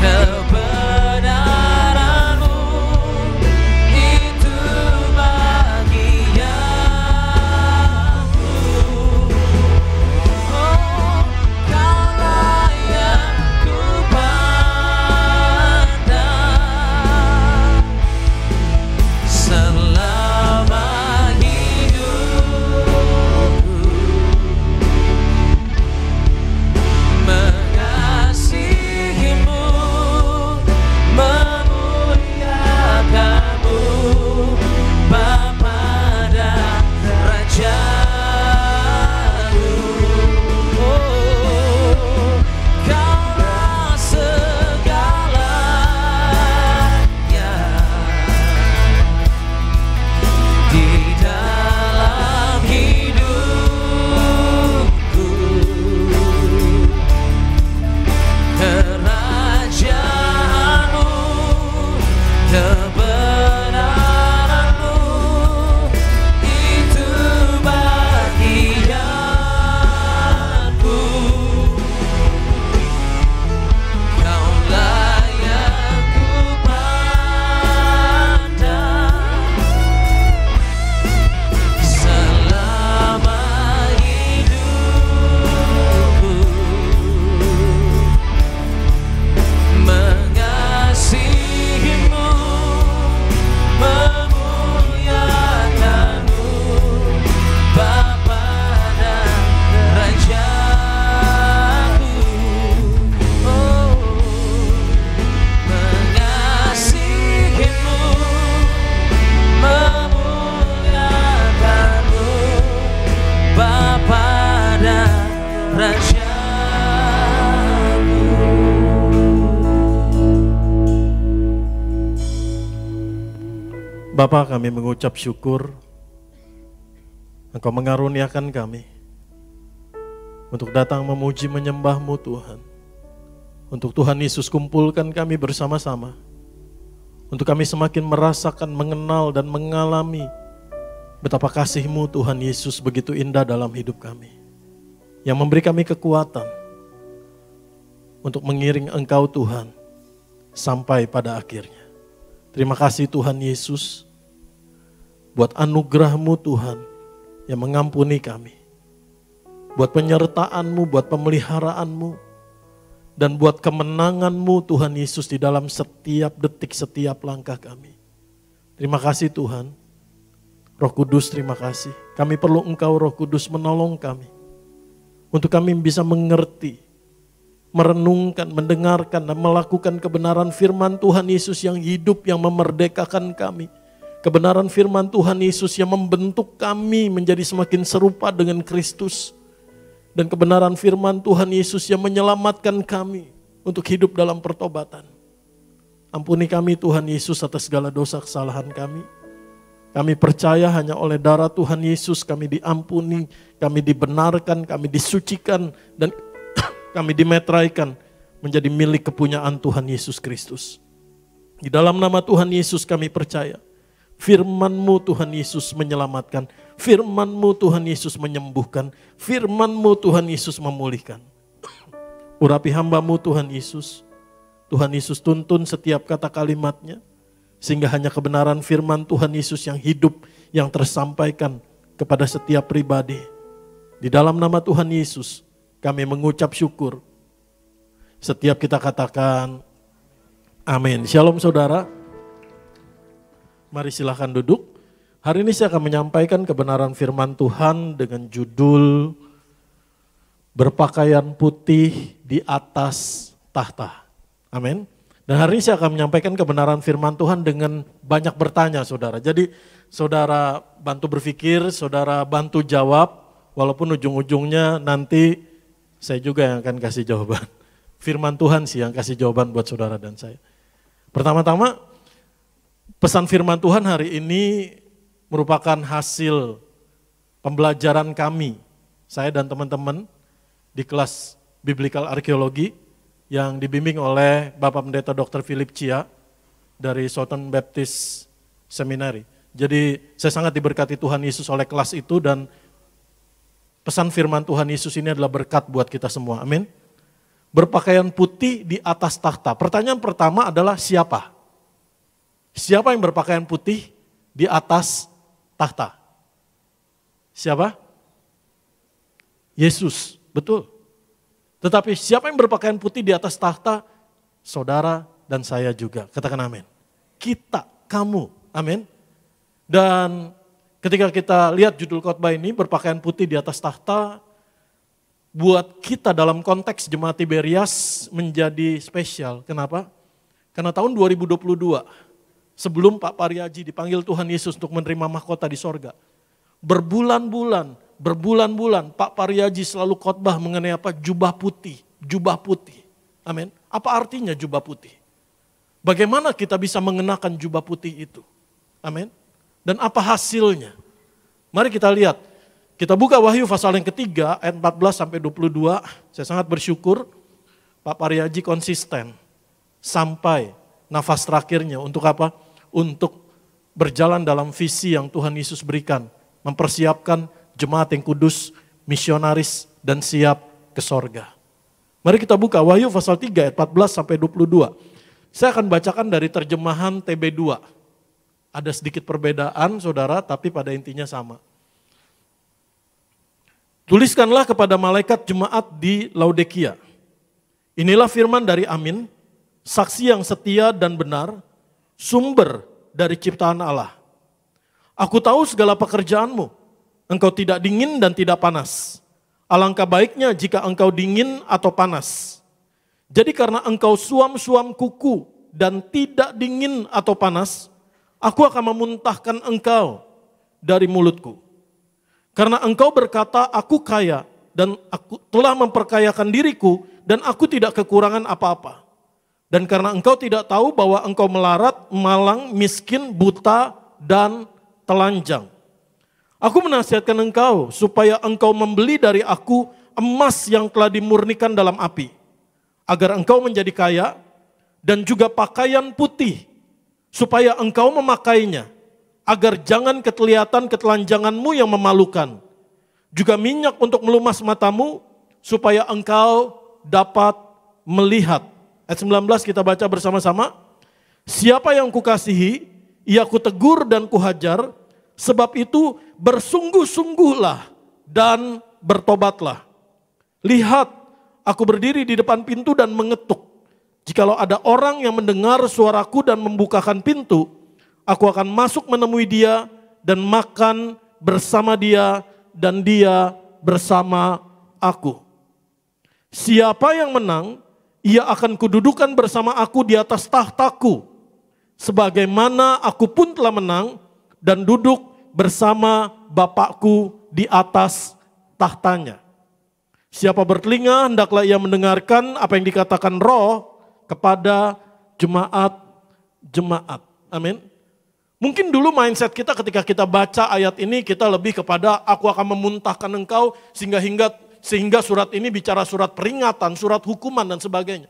kebenaran-Mu, itu bagianku. Oh, Kaulah yang ku pandang selama hidupku, mengasihi-Mu, memuliakan-Mu, Bapa dan Rajaku. Oh, Kaulah segalanya di dalam hidupku. Kerajaan-Mu, kebenaran-Mu, itu bagianku. Kaulah yang ku pandang Bapa, kami mengucap syukur Engkau mengaruniakan kami untuk datang memuji menyembah-Mu Tuhan. Untuk Tuhan Yesus kumpulkan kami bersama-sama. Untuk kami semakin merasakan, mengenal dan mengalami betapa kasih-Mu Tuhan Yesus begitu indah dalam hidup kami. Yang memberi kami kekuatan untuk mengiring Engkau Tuhan sampai pada akhirnya. Terima kasih Tuhan Yesus buat anugerah-Mu Tuhan yang mengampuni kami. Buat penyertaan-Mu, buat pemeliharaan-Mu, dan buat kemenangan-Mu Tuhan Yesus di dalam setiap detik, setiap langkah kami. Terima kasih Tuhan. Roh Kudus terima kasih. Kami perlu Engkau Roh Kudus menolong kami. Untuk kami bisa mengerti, merenungkan, mendengarkan dan melakukan kebenaran firman Tuhan Yesus yang hidup, yang memerdekakan kami. Kebenaran firman Tuhan Yesus yang membentuk kami menjadi semakin serupa dengan Kristus. Dan kebenaran firman Tuhan Yesus yang menyelamatkan kami untuk hidup dalam pertobatan. Ampuni kami Tuhan Yesus atas segala dosa kesalahan kami. Kami percaya hanya oleh darah Tuhan Yesus kami diampuni, kami dibenarkan, kami disucikan, dan kami dimeteraikan menjadi milik kepunyaan Tuhan Yesus Kristus. Di dalam nama Tuhan Yesus kami percaya. Firman-Mu Tuhan Yesus menyelamatkan. Firman-Mu Tuhan Yesus menyembuhkan. Firman-Mu Tuhan Yesus memulihkan. Urapi hamba-Mu Tuhan Yesus. Tuhan Yesus tuntun setiap kata kalimatnya. Sehingga hanya kebenaran firman Tuhan Yesus yang hidup, yang tersampaikan kepada setiap pribadi. Di dalam nama Tuhan Yesus kami mengucap syukur. Setiap kita katakan amin. Shalom saudara. Mari silahkan duduk. Hari ini saya akan menyampaikan kebenaran firman Tuhan dengan judul Berpakaian Putih di Atas Tahta. Amin. Dan hari ini saya akan menyampaikan kebenaran firman Tuhan dengan banyak bertanya saudara. Jadi saudara bantu berpikir, saudara bantu jawab. Walaupun ujung-ujungnya nanti saya juga yang akan kasih jawaban. Firman Tuhan sih yang kasih jawaban buat saudara dan saya. Pertama-tama, pesan firman Tuhan hari ini merupakan hasil pembelajaran kami, saya dan teman-teman di kelas Biblical Arkeologi yang dibimbing oleh Bapak Pendeta Dr. Philip Chia dari Southern Baptist Seminary. Jadi saya sangat diberkati Tuhan Yesus oleh kelas itu dan pesan firman Tuhan Yesus ini adalah berkat buat kita semua, amin. Berpakaian putih di atas tahta. Pertanyaan pertama adalah siapa? Siapa yang berpakaian putih di atas tahta? Siapa? Yesus, betul. Tetapi siapa yang berpakaian putih di atas tahta? Saudara dan saya juga. Katakan amin. Kita, kamu, amin. Dan ketika kita lihat judul khotbah ini, berpakaian putih di atas tahta, buat kita dalam konteks Jemaat Tiberias menjadi spesial. Kenapa? Karena tahun 2022, sebelum Pak Pariaji dipanggil Tuhan Yesus untuk menerima mahkota di sorga, berbulan-bulan Pak Pariaji selalu khotbah mengenai apa? Jubah putih, jubah putih. Amin. Apa artinya jubah putih? Bagaimana kita bisa mengenakan jubah putih itu? Amin. Dan apa hasilnya? Mari kita lihat. Kita buka Wahyu pasal yang ketiga, ayat 14 sampai 22. Saya sangat bersyukur Pak Pariaji konsisten sampai nafas terakhirnya. Untuk apa? Untuk berjalan dalam visi yang Tuhan Yesus berikan. Mempersiapkan jemaat yang kudus, misionaris, dan siap ke sorga. Mari kita buka Wahyu pasal 3 ayat 14 sampai 22. Saya akan bacakan dari terjemahan TB2. Ada sedikit perbedaan saudara, tapi pada intinya sama. Tuliskanlah kepada malaikat jemaat di Laodikia. Inilah firman dari Amin, saksi yang setia dan benar, sumber dari ciptaan Allah. Aku tahu segala pekerjaanmu. Engkau tidak dingin dan tidak panas. Alangkah baiknya jika engkau dingin atau panas. Jadi karena engkau suam-suam kuku dan tidak dingin atau panas, aku akan memuntahkan engkau dari mulutku. Karena engkau berkata, aku kaya dan aku telah memperkayakan diriku dan aku tidak kekurangan apa-apa. Dan karena engkau tidak tahu bahwa engkau melarat, malang, miskin, buta, dan telanjang. Aku menasihatkan engkau supaya engkau membeli dari aku emas yang telah dimurnikan dalam api, agar engkau menjadi kaya, dan juga pakaian putih, supaya engkau memakainya, agar jangan kelihatan ketelanjanganmu yang memalukan. Juga minyak untuk melumas matamu, supaya engkau dapat melihat. Ayat 19 kita baca bersama-sama. Siapa yang kukasihi, ia kutegur dan kuhajar, sebab itu bersungguh-sungguhlah dan bertobatlah. Lihat, aku berdiri di depan pintu dan mengetuk. Jikalau ada orang yang mendengar suaraku dan membukakan pintu, aku akan masuk menemui dia dan makan bersama dia dan dia bersama aku. Siapa yang menang, ia akan kududukan bersama aku di atas tahtaku, sebagaimana aku pun telah menang dan duduk bersama Bapakku di atas tahtanya. Siapa bertelinga, hendaklah ia mendengarkan apa yang dikatakan Roh kepada jemaat-jemaat. Amin. Mungkin dulu mindset kita ketika kita baca ayat ini, kita lebih kepada aku akan memuntahkan engkau, sehingga surat ini bicara surat peringatan, surat hukuman dan sebagainya.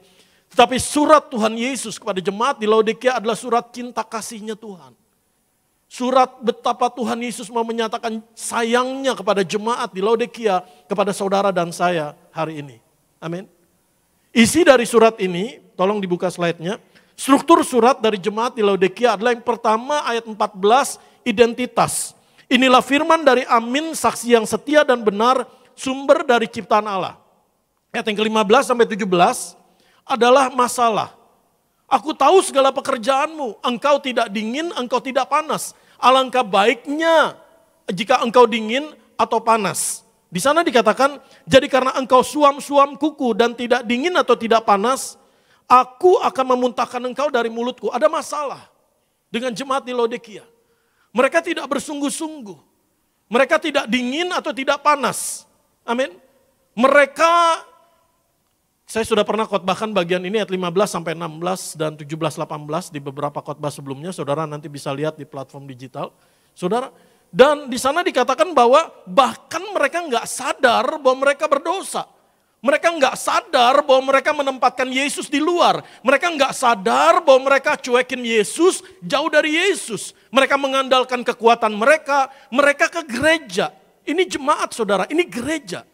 Tetapi surat Tuhan Yesus kepada jemaat di Laodikia adalah surat cinta kasihnya Tuhan. Surat betapa Tuhan Yesus mau menyatakan sayangnya kepada jemaat di Laodikia, kepada saudara dan saya hari ini. Amin. Isi dari surat ini, tolong dibuka slide-nya. Struktur surat dari jemaat di Laodikia adalah yang pertama ayat 14, identitas. Inilah firman dari Amin, saksi yang setia dan benar, sumber dari ciptaan Allah. Ayat yang ke-15 sampai 17 adalah masalah. Aku tahu segala pekerjaanmu, engkau tidak dingin, engkau tidak panas. Alangkah baiknya jika engkau dingin atau panas. Di sana dikatakan, jadi karena engkau suam-suam kuku dan tidak dingin atau tidak panas, aku akan memuntahkan engkau dari mulutku. Ada masalah dengan jemaat di Laodikia. Mereka tidak bersungguh-sungguh. Mereka tidak dingin atau tidak panas. Amin. Mereka, saya sudah pernah khotbahkan bagian ini ayat 15 sampai 16 dan 17-18 di beberapa khotbah sebelumnya. Saudara nanti bisa lihat di platform digital. Saudara, dan di sana dikatakan bahwa bahkan mereka nggak sadar bahwa mereka berdosa. Mereka nggak sadar bahwa mereka menempatkan Yesus di luar. Mereka nggak sadar bahwa mereka cuekin Yesus, jauh dari Yesus. Mereka mengandalkan kekuatan mereka ke gereja. Ini jemaat saudara, ini gereja.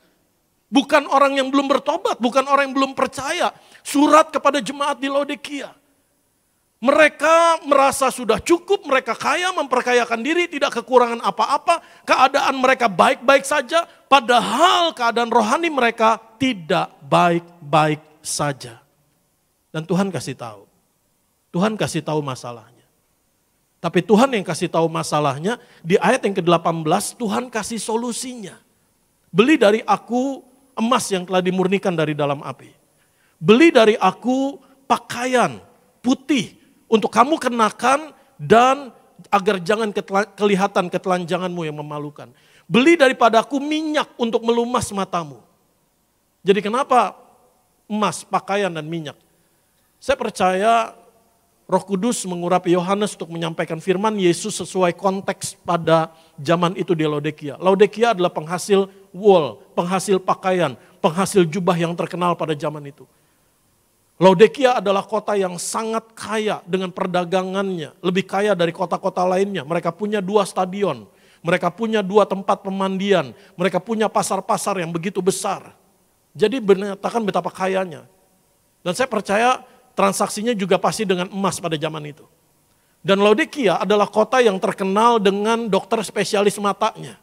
Bukan orang yang belum bertobat, bukan orang yang belum percaya. Surat kepada jemaat di Laodikia. Mereka merasa sudah cukup, mereka kaya, memperkayakan diri, tidak kekurangan apa-apa. Keadaan mereka baik-baik saja, padahal keadaan rohani mereka tidak baik-baik saja. Dan Tuhan kasih tahu. Tuhan kasih tahu masalahnya. Tapi Tuhan yang kasih tahu masalahnya, di ayat yang ke-18 Tuhan kasih solusinya. Beli dari aku emas yang telah dimurnikan dari dalam api. Beli dari aku pakaian putih untuk kamu kenakan dan agar jangan kelihatan ketelanjanganmu yang memalukan. Beli daripadaku minyak untuk melumas matamu. Jadi kenapa emas, pakaian dan minyak? Saya percaya Roh Kudus mengurapi Yohanes untuk menyampaikan firman Yesus sesuai konteks pada zaman itu di Laodikia. Laodikia adalah penghasil wool, penghasil pakaian, penghasil jubah yang terkenal pada zaman itu. Laodikia adalah kota yang sangat kaya dengan perdagangannya, lebih kaya dari kota-kota lainnya. Mereka punya 2 stadion, mereka punya 2 tempat pemandian, mereka punya pasar-pasar yang begitu besar. Jadi menyatakan betapa kayanya. Dan saya percaya transaksinya juga pasti dengan emas pada zaman itu. Dan Laodikia adalah kota yang terkenal dengan dokter spesialis matanya.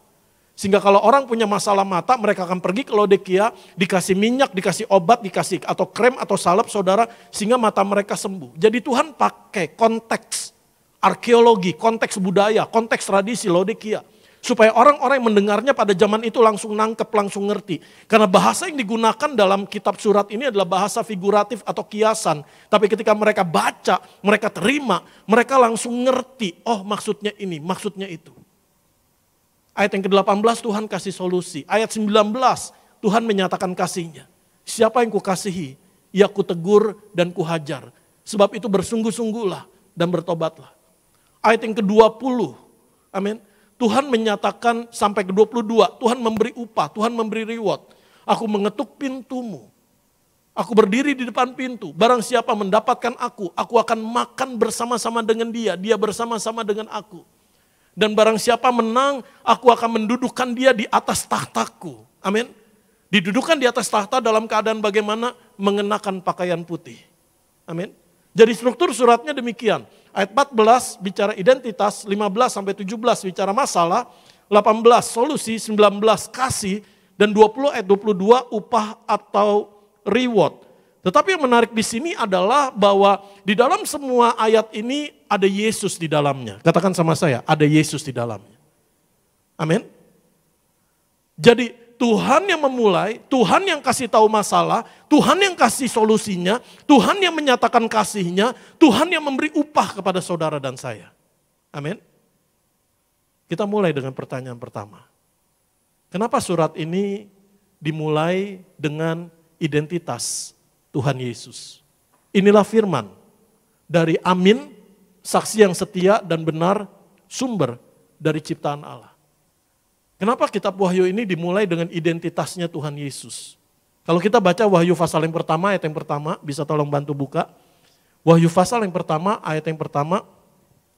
Sehingga kalau orang punya masalah mata, mereka akan pergi ke Laodikia, dikasih minyak, dikasih obat, dikasih atau krem atau salep saudara, sehingga mata mereka sembuh. Jadi Tuhan pakai konteks arkeologi, konteks budaya, konteks tradisi Laodikia. Supaya orang-orang yang mendengarnya pada zaman itu langsung nangkep, langsung ngerti. Karena bahasa yang digunakan dalam kitab surat ini adalah bahasa figuratif atau kiasan. Tapi ketika mereka baca, mereka terima, mereka langsung ngerti. Oh maksudnya ini, maksudnya itu. Ayat yang ke-18 Tuhan kasih solusi. Ayat 19 Tuhan menyatakan kasihnya. Siapa yang kukasihi, ia kutegur dan kuhajar. Sebab itu bersungguh-sungguhlah dan bertobatlah. Ayat yang ke-20 Amin. Tuhan menyatakan sampai ke 22, Tuhan memberi upah, Tuhan memberi reward. Aku mengetuk pintumu. Aku berdiri di depan pintu. Barang siapa mendapatkan aku akan makan bersama-sama dengan dia bersama-sama dengan aku. Dan barang siapa menang, aku akan mendudukkan dia di atas tahtaku. Amin. Didudukkan di atas tahta dalam keadaan bagaimana? Mengenakan pakaian putih. Amin. Jadi struktur suratnya demikian. Ayat 14 bicara identitas, 15 sampai 17 bicara masalah, 18 solusi, 19 kasih, dan 20 ayat 22 upah atau reward. Tetapi yang menarik di sini adalah bahwa di dalam semua ayat ini ada Yesus di dalamnya. Katakan sama saya, ada Yesus di dalamnya. Amin. Jadi Tuhan yang memulai, Tuhan yang kasih tahu masalah, Tuhan yang kasih solusinya, Tuhan yang menyatakan kasihnya, Tuhan yang memberi upah kepada saudara dan saya. Amin. Kita mulai dengan pertanyaan pertama. Kenapa surat ini dimulai dengan identitas Tuhan Yesus? Inilah firman dari Amin, saksi yang setia dan benar, sumber dari ciptaan Allah. Kenapa kitab Wahyu ini dimulai dengan identitasnya Tuhan Yesus? Kalau kita baca Wahyu pasal yang pertama, ayat yang pertama, bisa tolong bantu buka. Wahyu pasal yang pertama, ayat yang pertama.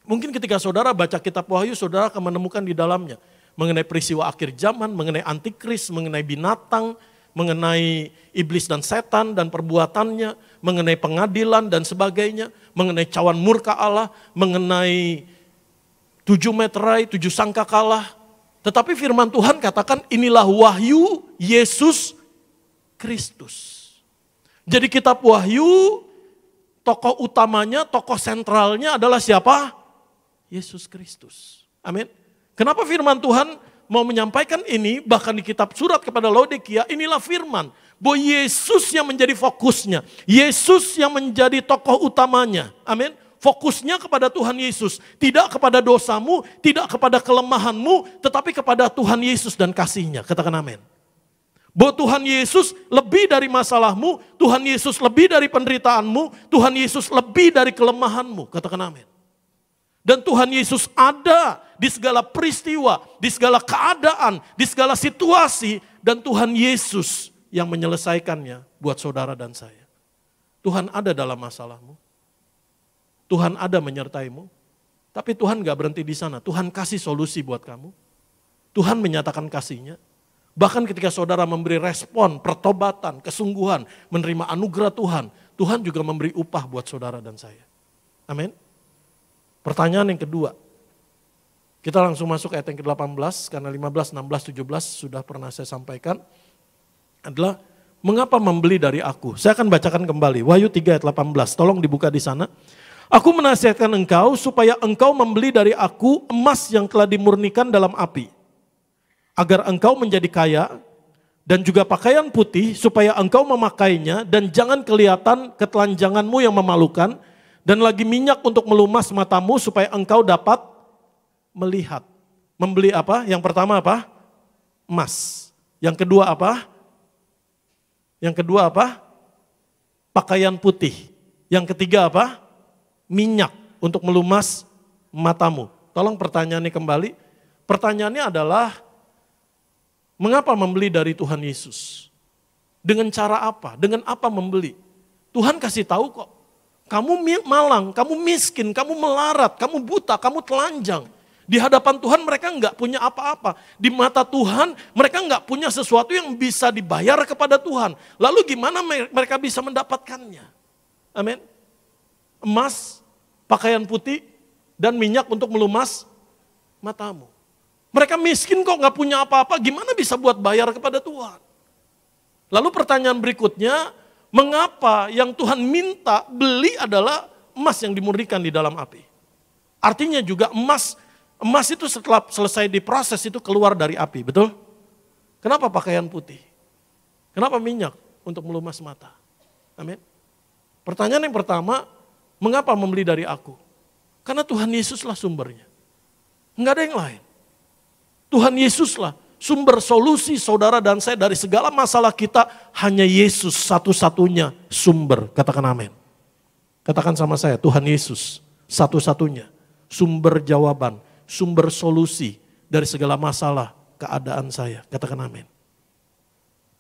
Mungkin ketika saudara baca kitab Wahyu, saudara akan menemukan di dalamnya. Mengenai peristiwa akhir zaman, mengenai antikris, mengenai binatang, mengenai iblis dan setan dan perbuatannya, mengenai pengadilan dan sebagainya, mengenai cawan murka Allah, mengenai 7 meterai, 7 sangkakala. Tetapi firman Tuhan katakan inilah wahyu Yesus Kristus. Jadi kitab Wahyu, tokoh utamanya, tokoh sentralnya adalah siapa? Yesus Kristus. Amin. Kenapa firman Tuhan mau menyampaikan ini, bahkan di kitab surat kepada Laodikia, inilah firman. Bahwa Yesus yang menjadi fokusnya. Yesus yang menjadi tokoh utamanya. Amin. Fokusnya kepada Tuhan Yesus. Tidak kepada dosamu, tidak kepada kelemahanmu, tetapi kepada Tuhan Yesus dan kasihnya. Katakan amin. Bahwa Tuhan Yesus lebih dari masalahmu, Tuhan Yesus lebih dari penderitaanmu, Tuhan Yesus lebih dari kelemahanmu. Katakan amin. Dan Tuhan Yesus ada di segala peristiwa, di segala keadaan, di segala situasi. Dan Tuhan Yesus yang menyelesaikannya buat saudara dan saya. Tuhan ada dalam masalahmu. Tuhan ada menyertaimu. Tapi Tuhan gak berhenti di sana. Tuhan kasih solusi buat kamu. Tuhan menyatakan kasihnya. Bahkan ketika saudara memberi respon, pertobatan, kesungguhan, menerima anugerah Tuhan. Tuhan juga memberi upah buat saudara dan saya. Amin. Pertanyaan yang kedua. Kita langsung masuk ayat yang ke-18. Karena 15, 16, 17 sudah pernah saya sampaikan. Adalah mengapa membeli dari aku. Saya akan bacakan kembali. Wahyu 3 ayat 18. Tolong dibuka di sana. Aku menasihatkan engkau supaya engkau membeli dari aku emas yang telah dimurnikan dalam api. Agar engkau menjadi kaya dan juga pakaian putih supaya engkau memakainya dan jangan kelihatan ketelanjanganmu yang memalukan. Dan lagi minyak untuk melumas matamu supaya engkau dapat melihat. Membeli apa? Yang pertama apa? Emas. Yang kedua apa? Yang kedua apa? Pakaian putih. Yang ketiga apa? Minyak untuk melumas matamu. Tolong pertanyaannya kembali. Pertanyaannya adalah, mengapa membeli dari Tuhan Yesus? Dengan cara apa? Dengan apa membeli? Tuhan kasih tahu kok. Kamu malang, kamu miskin, kamu melarat, kamu buta, kamu telanjang. Di hadapan Tuhan mereka enggak punya apa-apa. Di mata Tuhan mereka enggak punya sesuatu yang bisa dibayar kepada Tuhan. Lalu gimana mereka bisa mendapatkannya? Amin. Emas, pakaian putih, dan minyak untuk melumas matamu. Mereka miskin kok nggak punya apa-apa, gimana bisa buat bayar kepada Tuhan? Lalu pertanyaan berikutnya, mengapa yang Tuhan minta beli adalah emas yang dimurnikan di dalam api? Artinya juga emas itu setelah selesai diproses itu keluar dari api, betul? Kenapa pakaian putih? Kenapa minyak untuk melumas mata? Amin. Pertanyaan yang pertama, mengapa membeli dari aku? Karena Tuhan Yesuslah sumbernya. Enggak ada yang lain. Tuhan Yesuslah sumber solusi saudara dan saya dari segala masalah kita. Hanya Yesus satu-satunya sumber. Katakan amin. Katakan sama saya, Tuhan Yesus satu-satunya sumber jawaban, sumber solusi dari segala masalah keadaan saya. Katakan amin.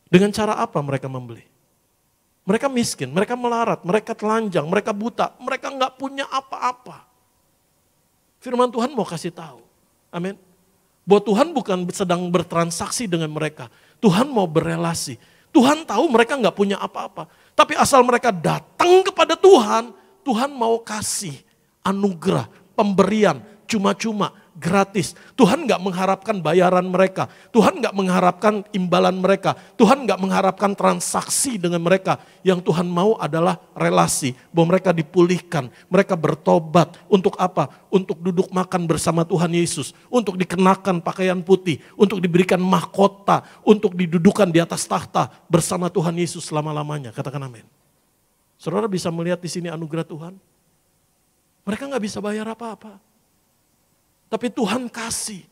Dengan cara apa mereka membeli? Mereka miskin, mereka melarat, mereka telanjang, mereka buta, mereka nggak punya apa-apa. Firman Tuhan mau kasih tahu, amin. Bahwa Tuhan bukan sedang bertransaksi dengan mereka, Tuhan mau berelasi. Tuhan tahu mereka nggak punya apa-apa, tapi asal mereka datang kepada Tuhan, Tuhan mau kasih anugerah, pemberian, cuma-cuma, gratis. Tuhan nggak mengharapkan bayaran mereka. Tuhan nggak mengharapkan imbalan mereka. Tuhan nggak mengharapkan transaksi dengan mereka. Yang Tuhan mau adalah relasi. Bahwa mereka dipulihkan. Mereka bertobat. Untuk apa? Untuk duduk makan bersama Tuhan Yesus. Untuk dikenakan pakaian putih. Untuk diberikan mahkota. Untuk didudukan di atas tahta bersama Tuhan Yesus selama-lamanya. Katakan amin. Saudara bisa melihat di sini anugerah Tuhan. Mereka nggak bisa bayar apa-apa. Tapi Tuhan kasih,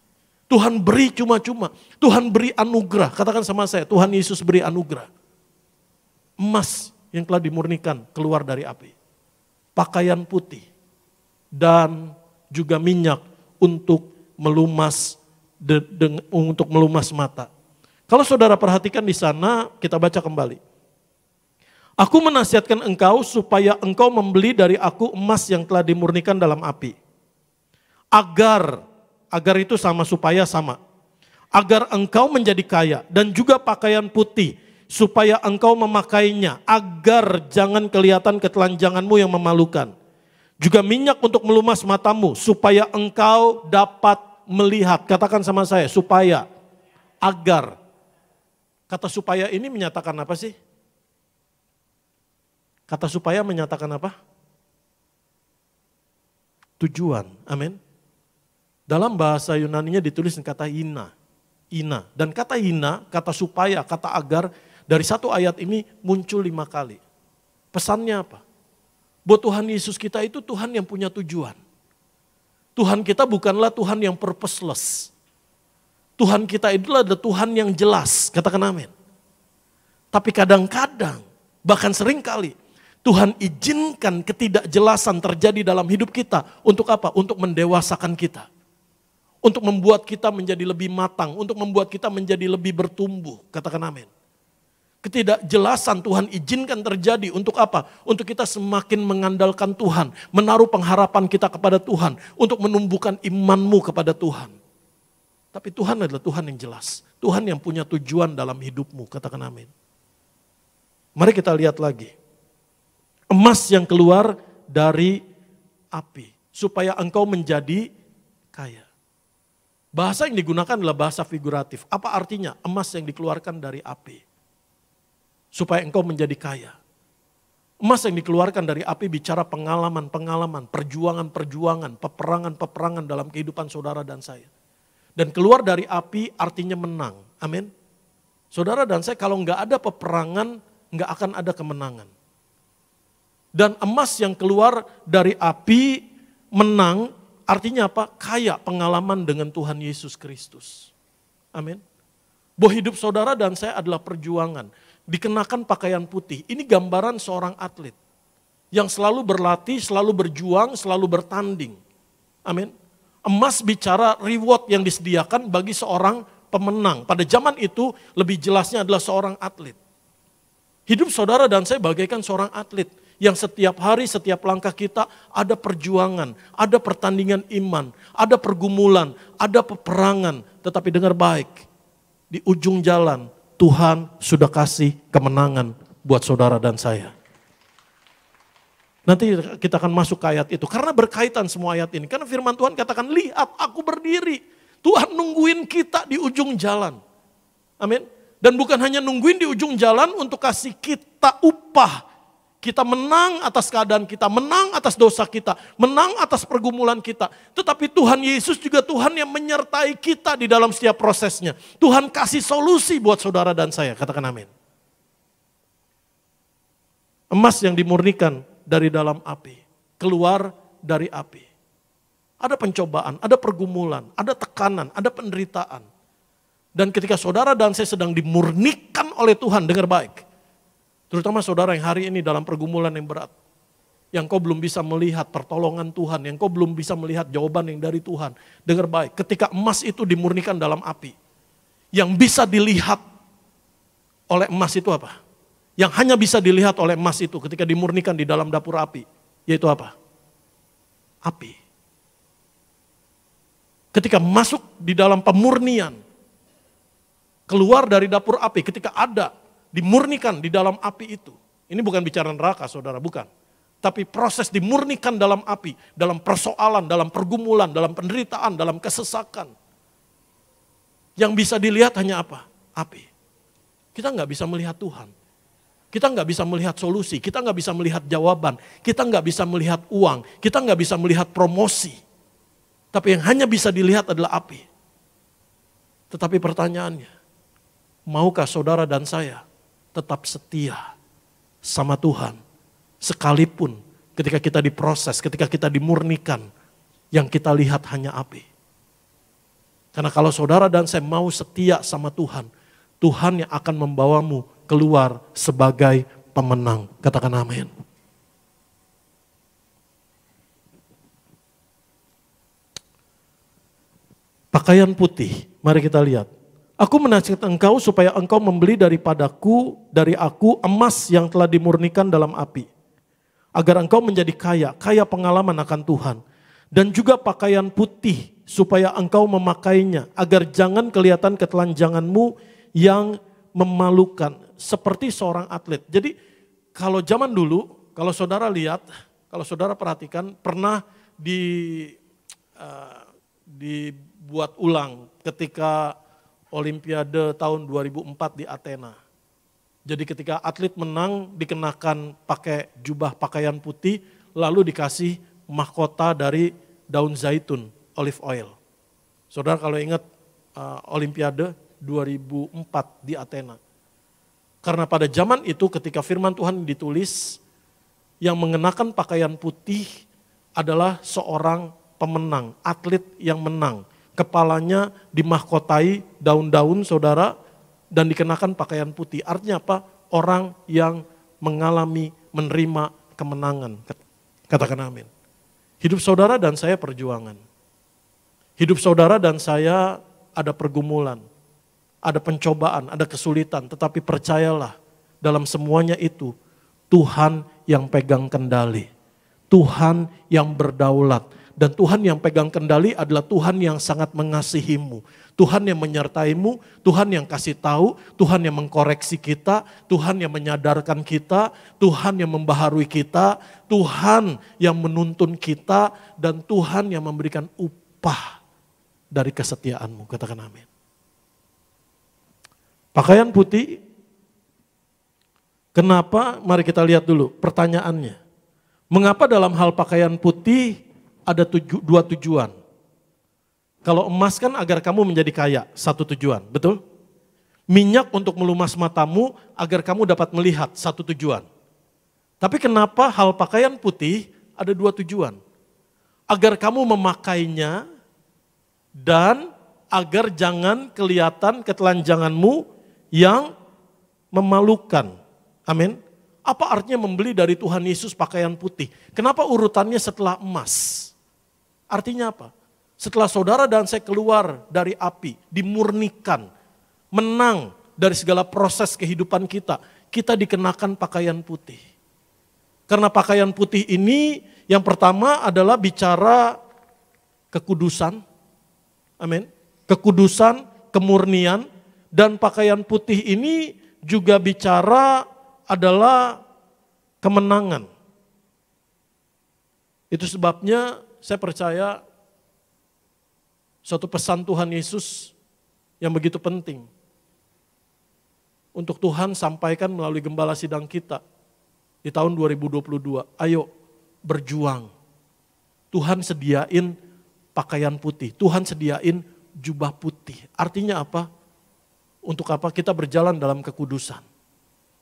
Tuhan beri cuma-cuma, Tuhan beri anugerah. Katakan sama saya, Tuhan Yesus beri anugerah. Emas yang telah dimurnikan keluar dari api. Pakaian putih dan juga minyak untuk melumas mata. Kalau saudara perhatikan di sana, kita baca kembali. Aku menasihatkan engkau supaya engkau membeli dari aku emas yang telah dimurnikan dalam api. Agar itu sama, supaya sama. Agar engkau menjadi kaya dan juga pakaian putih supaya engkau memakainya. Agar jangan kelihatan ketelanjanganmu yang memalukan. Juga minyak untuk melumas matamu supaya engkau dapat melihat. Katakan sama saya, supaya, agar. Kata supaya ini menyatakan apa sih? Kata supaya menyatakan apa? Tujuan, amin. Dalam bahasa Yunaninya ditulis kata ina. Dan kata ina, kata supaya, kata agar, dari satu ayat ini muncul 5 kali. Pesannya apa? Bahwa Tuhan Yesus kita itu Tuhan yang punya tujuan. Tuhan kita bukanlah Tuhan yang purposeless. Tuhan kita itulah Tuhan yang jelas, katakan amin. Tapi kadang-kadang, bahkan seringkali, Tuhan izinkan ketidakjelasan terjadi dalam hidup kita. Untuk apa? Untuk mendewasakan kita. Untuk membuat kita menjadi lebih matang, untuk membuat kita menjadi lebih bertumbuh. Katakan amin. Ketidakjelasan Tuhan izinkan terjadi untuk apa? Untuk kita semakin mengandalkan Tuhan, menaruh pengharapan kita kepada Tuhan, untuk menumbuhkan imanmu kepada Tuhan. Tapi Tuhan adalah Tuhan yang jelas, Tuhan yang punya tujuan dalam hidupmu. Katakan amin. Mari kita lihat lagi. Emas yang keluar dari api, supaya engkau menjadi kaya. Bahasa yang digunakan adalah bahasa figuratif. Apa artinya? Emas yang dikeluarkan dari api. Supaya engkau menjadi kaya. Emas yang dikeluarkan dari api bicara pengalaman-pengalaman, perjuangan-perjuangan, peperangan-peperangan dalam kehidupan saudara dan saya. Dan keluar dari api artinya menang. Amin. Saudara dan saya kalau nggak ada peperangan, nggak akan ada kemenangan. Dan emas yang keluar dari api menang, artinya apa? Kaya pengalaman dengan Tuhan Yesus Kristus. Amin. Bahwa hidup saudara dan saya adalah perjuangan. Dikenakan pakaian putih. Ini gambaran seorang atlet. Yang selalu berlatih, selalu berjuang, selalu bertanding. Amin. Emas bicara reward yang disediakan bagi seorang pemenang. Pada zaman itu lebih jelasnya adalah seorang atlet. Hidup saudara dan saya bagaikan seorang atlet. Yang setiap hari, setiap langkah kita ada perjuangan, ada pertandingan iman, ada pergumulan, ada peperangan. Tetapi dengar baik, di ujung jalan Tuhan sudah kasih kemenangan buat saudara dan saya. Nanti kita akan masuk ke ayat itu, karena berkaitan semua ayat ini. Karena firman Tuhan katakan, lihat aku berdiri. Tuhan nungguin kita di ujung jalan. Amin. Dan bukan hanya nungguin di ujung jalan untuk kasih kita upah. Kita menang atas keadaan kita, menang atas dosa kita, menang atas pergumulan kita. Tetapi Tuhan Yesus juga Tuhan yang menyertai kita di dalam setiap prosesnya. Tuhan kasih solusi buat saudara dan saya, katakan amin. Emas yang dimurnikan dari dalam api, keluar dari api. Ada pencobaan, ada pergumulan, ada tekanan, ada penderitaan. Dan ketika saudara dan saya sedang dimurnikan oleh Tuhan, dengar baik. Terutama saudara yang hari ini dalam pergumulan yang berat. yang kau belum bisa melihat pertolongan Tuhan, yang kau belum bisa melihat jawaban yang dari Tuhan. Dengar baik, ketika emas itu dimurnikan dalam api, yang bisa dilihat oleh emas itu apa? Yang hanya bisa dilihat oleh emas itu ketika dimurnikan di dalam dapur api, yaitu apa? Api. Ketika masuk di dalam pemurnian, keluar dari dapur api, ketika ada, dimurnikan di dalam api itu. Ini bukan bicara neraka saudara, bukan. Tapi proses dimurnikan dalam api, dalam persoalan, dalam pergumulan, dalam penderitaan, dalam kesesakan. Yang bisa dilihat hanya apa? Api. Kita nggak bisa melihat Tuhan. Kita nggak bisa melihat solusi, kita nggak bisa melihat jawaban, kita nggak bisa melihat uang, kita nggak bisa melihat promosi. Tapi yang hanya bisa dilihat adalah api. Tetapi pertanyaannya, maukah saudara dan saya tetap setia sama Tuhan? Sekalipun ketika kita diproses, ketika kita dimurnikan, yang kita lihat hanya api. Karena kalau saudara dan saya mau setia sama Tuhan, Tuhan yang akan membawamu keluar sebagai pemenang. Katakan amin. Pakaian putih, mari kita lihat. Aku menasihat engkau supaya engkau membeli dari aku emas yang telah dimurnikan dalam api. Agar engkau menjadi kaya, kaya pengalaman akan Tuhan. Dan juga pakaian putih supaya engkau memakainya. Agar jangan kelihatan ketelanjanganmu yang memalukan. Seperti seorang atlet. Jadi kalau zaman dulu, kalau saudara lihat, kalau saudara perhatikan, pernah dibuat ulang ketika Olimpiade tahun 2004 di Athena. Jadi ketika atlet menang dikenakan pakai jubah pakaian putih, lalu dikasih mahkota dari daun zaitun, olive oil. Saudara kalau ingat Olimpiade 2004 di Athena. Karena pada zaman itu ketika firman Tuhan ditulis, yang mengenakan pakaian putih adalah seorang pemenang, atlet yang menang. Kepalanya dimahkotai daun-daun saudara dan dikenakan pakaian putih. Artinya apa? Orang yang mengalami, menerima kemenangan. Katakan amin. Hidup saudara dan saya perjuangan. Hidup saudara dan saya ada pergumulan. Ada pencobaan, ada kesulitan, tetapi percayalah dalam semuanya itu Tuhan yang pegang kendali. Tuhan yang berdaulat. Dan Tuhan yang pegang kendali adalah Tuhan yang sangat mengasihimu. Tuhan yang menyertaimu, Tuhan yang kasih tahu, Tuhan yang mengkoreksi kita, Tuhan yang menyadarkan kita, Tuhan yang membaharui kita, Tuhan yang menuntun kita, dan Tuhan yang memberikan upah dari kesetiaanmu. Katakan amin. Pakaian putih, kenapa? Mari kita lihat dulu pertanyaannya. Mengapa dalam hal pakaian putih ada dua tujuan? Kalau emas kan agar kamu menjadi kaya, satu tujuan, betul? Minyak untuk melumas matamu agar kamu dapat melihat, satu tujuan. Tapi kenapa hal pakaian putih ada dua tujuan? Agar kamu memakainya dan agar jangan kelihatan ketelanjanganmu yang memalukan. Amin. Apa artinya membeli dari Tuhan Yesus pakaian putih? Kenapa urutannya setelah emas? Artinya apa? Setelah saudara dan saya keluar dari api, dimurnikan, menang dari segala proses kehidupan kita, kita dikenakan pakaian putih. Karena pakaian putih ini yang pertama adalah bicara kekudusan. Amin. Kekudusan, kemurnian. Dan pakaian putih ini juga bicara adalah kemenangan. Itu sebabnya saya percaya suatu pesan Tuhan Yesus yang begitu penting untuk Tuhan sampaikan melalui gembala sidang kita di tahun 2022. Ayo berjuang. Tuhan sediain pakaian putih, Tuhan sediain jubah putih. Artinya apa? Untuk apa? Kita berjalan dalam kekudusan.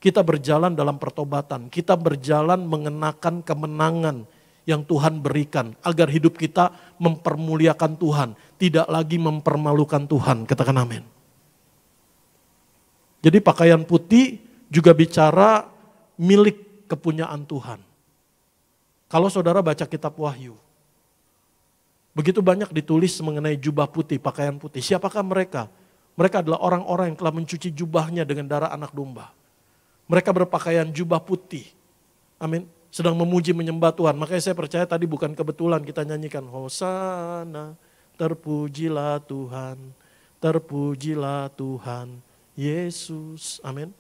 Kita berjalan dalam pertobatan. Kita berjalan mengenakan kemenangan yang Tuhan berikan. Agar hidup kita mempermuliakan Tuhan. Tidak lagi mempermalukan Tuhan. Katakan amin. Jadi pakaian putih juga bicara milik kepunyaan Tuhan. Kalau saudara baca kitab Wahyu, begitu banyak ditulis mengenai jubah putih, pakaian putih. Siapakah mereka? Mereka adalah orang-orang yang telah mencuci jubahnya dengan darah anak domba. Mereka berpakaian jubah putih. Amin. Sedang memuji menyembah Tuhan. Makanya saya percaya tadi bukan kebetulan kita nyanyikan Hosana, terpujilah Tuhan, terpujilah Tuhan Yesus. Amin.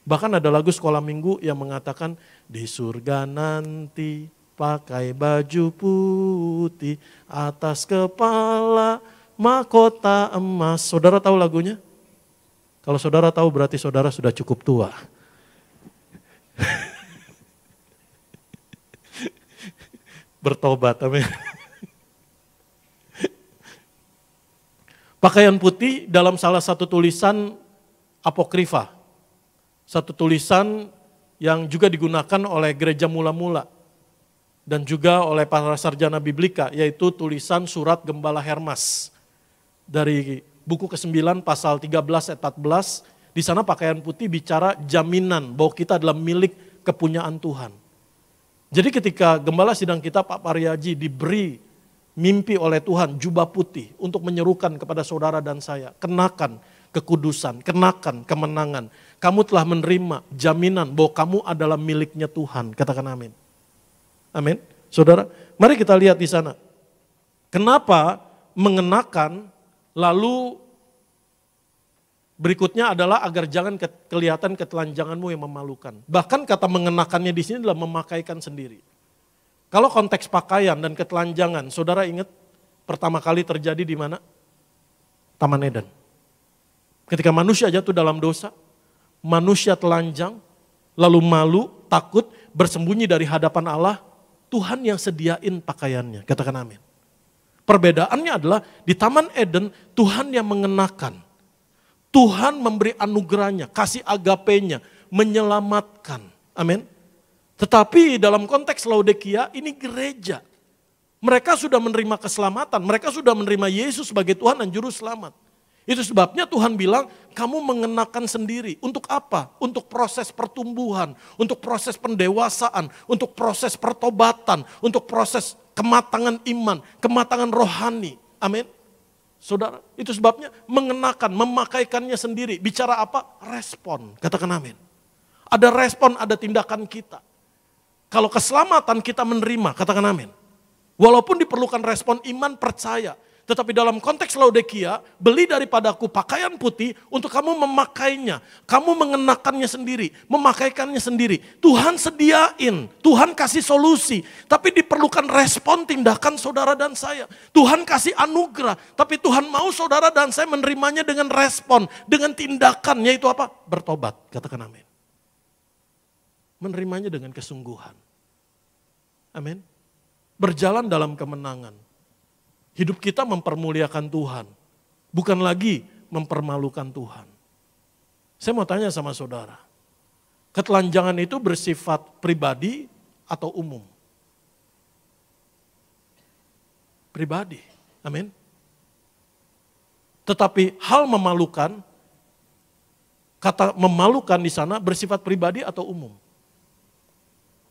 Bahkan ada lagu sekolah minggu yang mengatakan di surga nanti pakai baju putih, atas kepala mahkota emas. Saudara tahu lagunya? Kalau saudara tahu berarti saudara sudah cukup tua. Bertobat, amin. Pakaian putih dalam salah satu tulisan apokrifa. Satu tulisan yang juga digunakan oleh gereja mula-mula. Dan juga oleh para sarjana biblika, yaitu tulisan surat Gembala Hermas. Dari buku ke-9 pasal 13 ayat 14, di sana pakaian putih bicara jaminan bahwa kita adalah milik kepunyaan Tuhan. Jadi ketika gembala sidang kita Pak Pariaji diberi mimpi oleh Tuhan jubah putih untuk menyerukan kepada saudara dan saya, kenakan kekudusan, kenakan kemenangan. Kamu telah menerima jaminan bahwa kamu adalah miliknya Tuhan. Katakan amin. Amin. Saudara, mari kita lihat di sana. Kenapa mengenakan, lalu berikutnya adalah agar jangan kelihatan ketelanjanganmu yang memalukan. Bahkan kata mengenakannya di sini adalah memakaikan sendiri. Kalau konteks pakaian dan ketelanjangan, saudara ingat pertama kali terjadi di mana? Taman Eden. Ketika manusia jatuh dalam dosa, manusia telanjang, lalu malu, takut, bersembunyi dari hadapan Allah, Tuhan yang sediain pakaiannya. Katakan amin. Perbedaannya adalah di Taman Eden, Tuhan yang mengenakan. Tuhan memberi anugerahnya, kasih agapenya, menyelamatkan. Amin. Tetapi dalam konteks Laodikia, ini gereja. Mereka sudah menerima keselamatan, mereka sudah menerima Yesus sebagai Tuhan dan Juru Selamat. Itu sebabnya Tuhan bilang, kamu mengenakan sendiri. Untuk apa? Untuk proses pertumbuhan, untuk proses pendewasaan, untuk proses pertobatan, untuk proses kematangan iman, kematangan rohani. Amin. Saudara, itu sebabnya mengenakan, memakaikannya sendiri. Bicara apa? Respon. Katakan amin. Ada respon, ada tindakan kita. Kalau keselamatan kita menerima, katakan amin. Walaupun diperlukan respon iman, percaya. Tetapi dalam konteks Laodikia, beli daripadaku pakaian putih untuk kamu memakainya. Kamu mengenakannya sendiri, memakaikannya sendiri. Tuhan sediain, Tuhan kasih solusi. Tapi diperlukan respon tindakan saudara dan saya. Tuhan kasih anugerah, tapi Tuhan mau saudara dan saya menerimanya dengan respon, dengan tindakan, yaitu apa? Bertobat, katakan amin. Menerimanya dengan kesungguhan. Amin. Berjalan dalam kemenangan. Hidup kita mempermuliakan Tuhan, bukan lagi mempermalukan Tuhan. Saya mau tanya sama saudara, ketelanjangan itu bersifat pribadi atau umum? Pribadi, amin. Tetapi hal memalukan, kata memalukan di sana bersifat pribadi atau umum?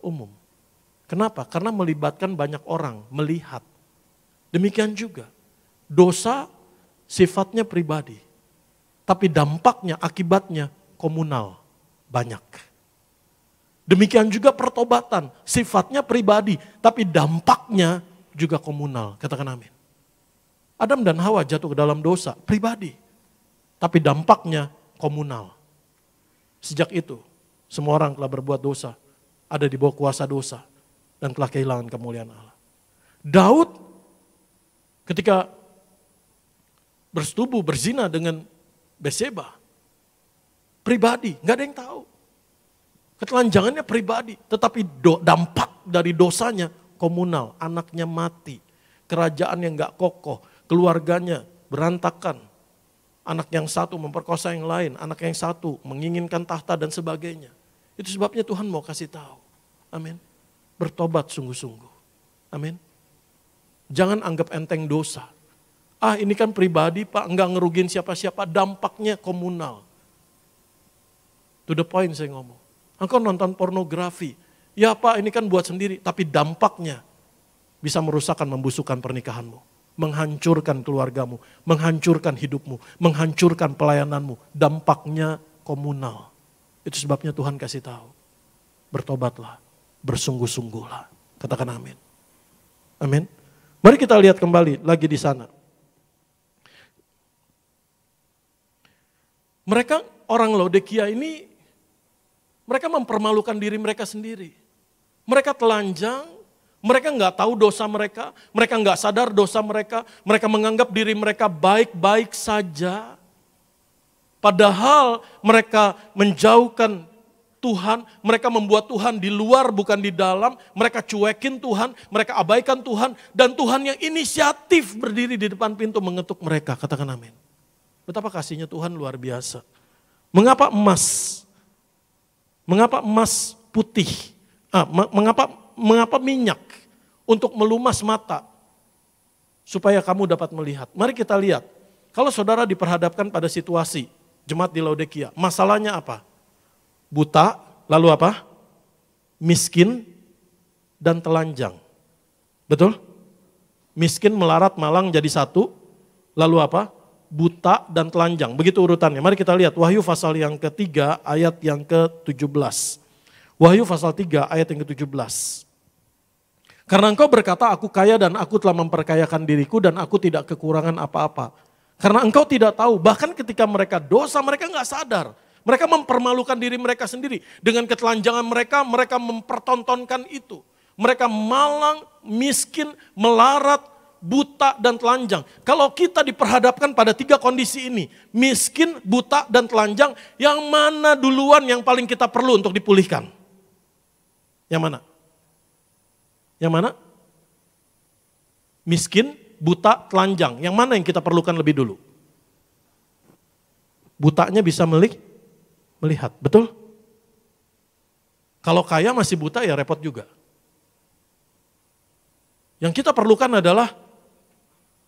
Umum. Kenapa? Karena melibatkan banyak orang, melihat. Demikian juga, dosa sifatnya pribadi, tapi dampaknya, akibatnya komunal, banyak. Demikian juga pertobatan, sifatnya pribadi, tapi dampaknya juga komunal, katakan amin. Adam dan Hawa jatuh ke dalam dosa, pribadi, tapi dampaknya komunal. Sejak itu, semua orang telah berbuat dosa, ada di bawah kuasa dosa, dan telah kehilangan kemuliaan Allah. Daud ketika bersetubuh, berzina dengan Betseba, pribadi, gak ada yang tahu. Ketelanjangannya pribadi, tetapi dampak dari dosanya komunal. Anaknya mati, kerajaan yang gak kokoh, keluarganya berantakan. Anak yang satu memperkosa yang lain, anak yang satu menginginkan tahta dan sebagainya. Itu sebabnya Tuhan mau kasih tahu. Amin. Bertobat sungguh-sungguh. Amin. Jangan anggap enteng dosa. Ah ini kan pribadi Pak, enggak ngerugin siapa-siapa, dampaknya komunal. To the point saya ngomong. Engkau nonton pornografi ya Pak ini kan buat sendiri, tapi dampaknya bisa merusakkan, membusukkan pernikahanmu, menghancurkan keluargamu, menghancurkan hidupmu, menghancurkan pelayananmu. Dampaknya komunal. Itu sebabnya Tuhan kasih tahu, bertobatlah, bersungguh-sungguhlah. Katakan amin. Amin. Mari kita lihat kembali lagi di sana. Mereka orang Laodikia ini, mereka mempermalukan diri mereka sendiri. Mereka telanjang, mereka nggak tahu dosa mereka nggak sadar dosa mereka menganggap diri mereka baik-baik saja. Padahal mereka menjauhkan Tuhan, mereka membuat Tuhan di luar bukan di dalam, mereka cuekin Tuhan, mereka abaikan Tuhan, dan Tuhan yang inisiatif berdiri di depan pintu mengetuk mereka. Katakan amin. Betapa kasihnya Tuhan luar biasa. Mengapa emas? Mengapa emas putih? Mengapa minyak? Untuk melumas mata. Supaya kamu dapat melihat. Mari kita lihat. Kalau saudara diperhadapkan pada situasi jemaat di Laodikia. Masalahnya apa? Buta, lalu apa? Miskin dan telanjang. Betul? Miskin melarat malang jadi satu. Lalu apa? Buta dan telanjang. Begitu urutannya. Mari kita lihat Wahyu pasal yang ketiga ayat yang ke-17. Wahyu pasal 3 ayat yang ke-17. Karena engkau berkata aku kaya dan aku telah memperkayakan diriku dan aku tidak kekurangan apa-apa. Karena engkau tidak tahu, bahkan ketika mereka dosa mereka nggak sadar. Mereka mempermalukan diri mereka sendiri. Dengan ketelanjangan mereka, mereka mempertontonkan itu. Mereka malang, miskin, melarat, buta dan telanjang. Kalau kita diperhadapkan pada 3 kondisi ini, miskin, buta dan telanjang, yang mana duluan yang paling kita perlu untuk dipulihkan? Yang mana? Yang mana? Miskin, buta, telanjang. Yang mana yang kita perlukan lebih dulu? Butanya bisa melihat, betul? Kalau kaya masih buta ya repot juga. Yang kita perlukan adalah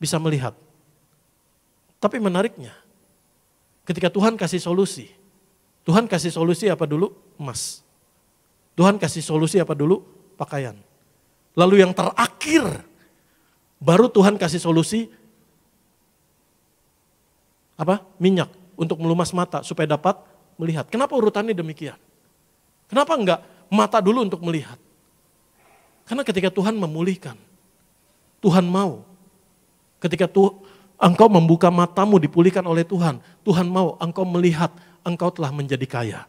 bisa melihat. Tapi menariknya, ketika Tuhan kasih solusi apa dulu? Emas. Tuhan kasih solusi apa dulu? Pakaian. Lalu yang terakhir, baru Tuhan kasih solusi apa? Minyak untuk melumas mata supaya dapat melihat. Kenapa urutannya demikian? Kenapa enggak mata dulu untuk melihat? Karena ketika Tuhan memulihkan, Tuhan mau. Ketika engkau membuka matamu dipulihkan oleh Tuhan, Tuhan mau engkau melihat engkau telah menjadi kaya.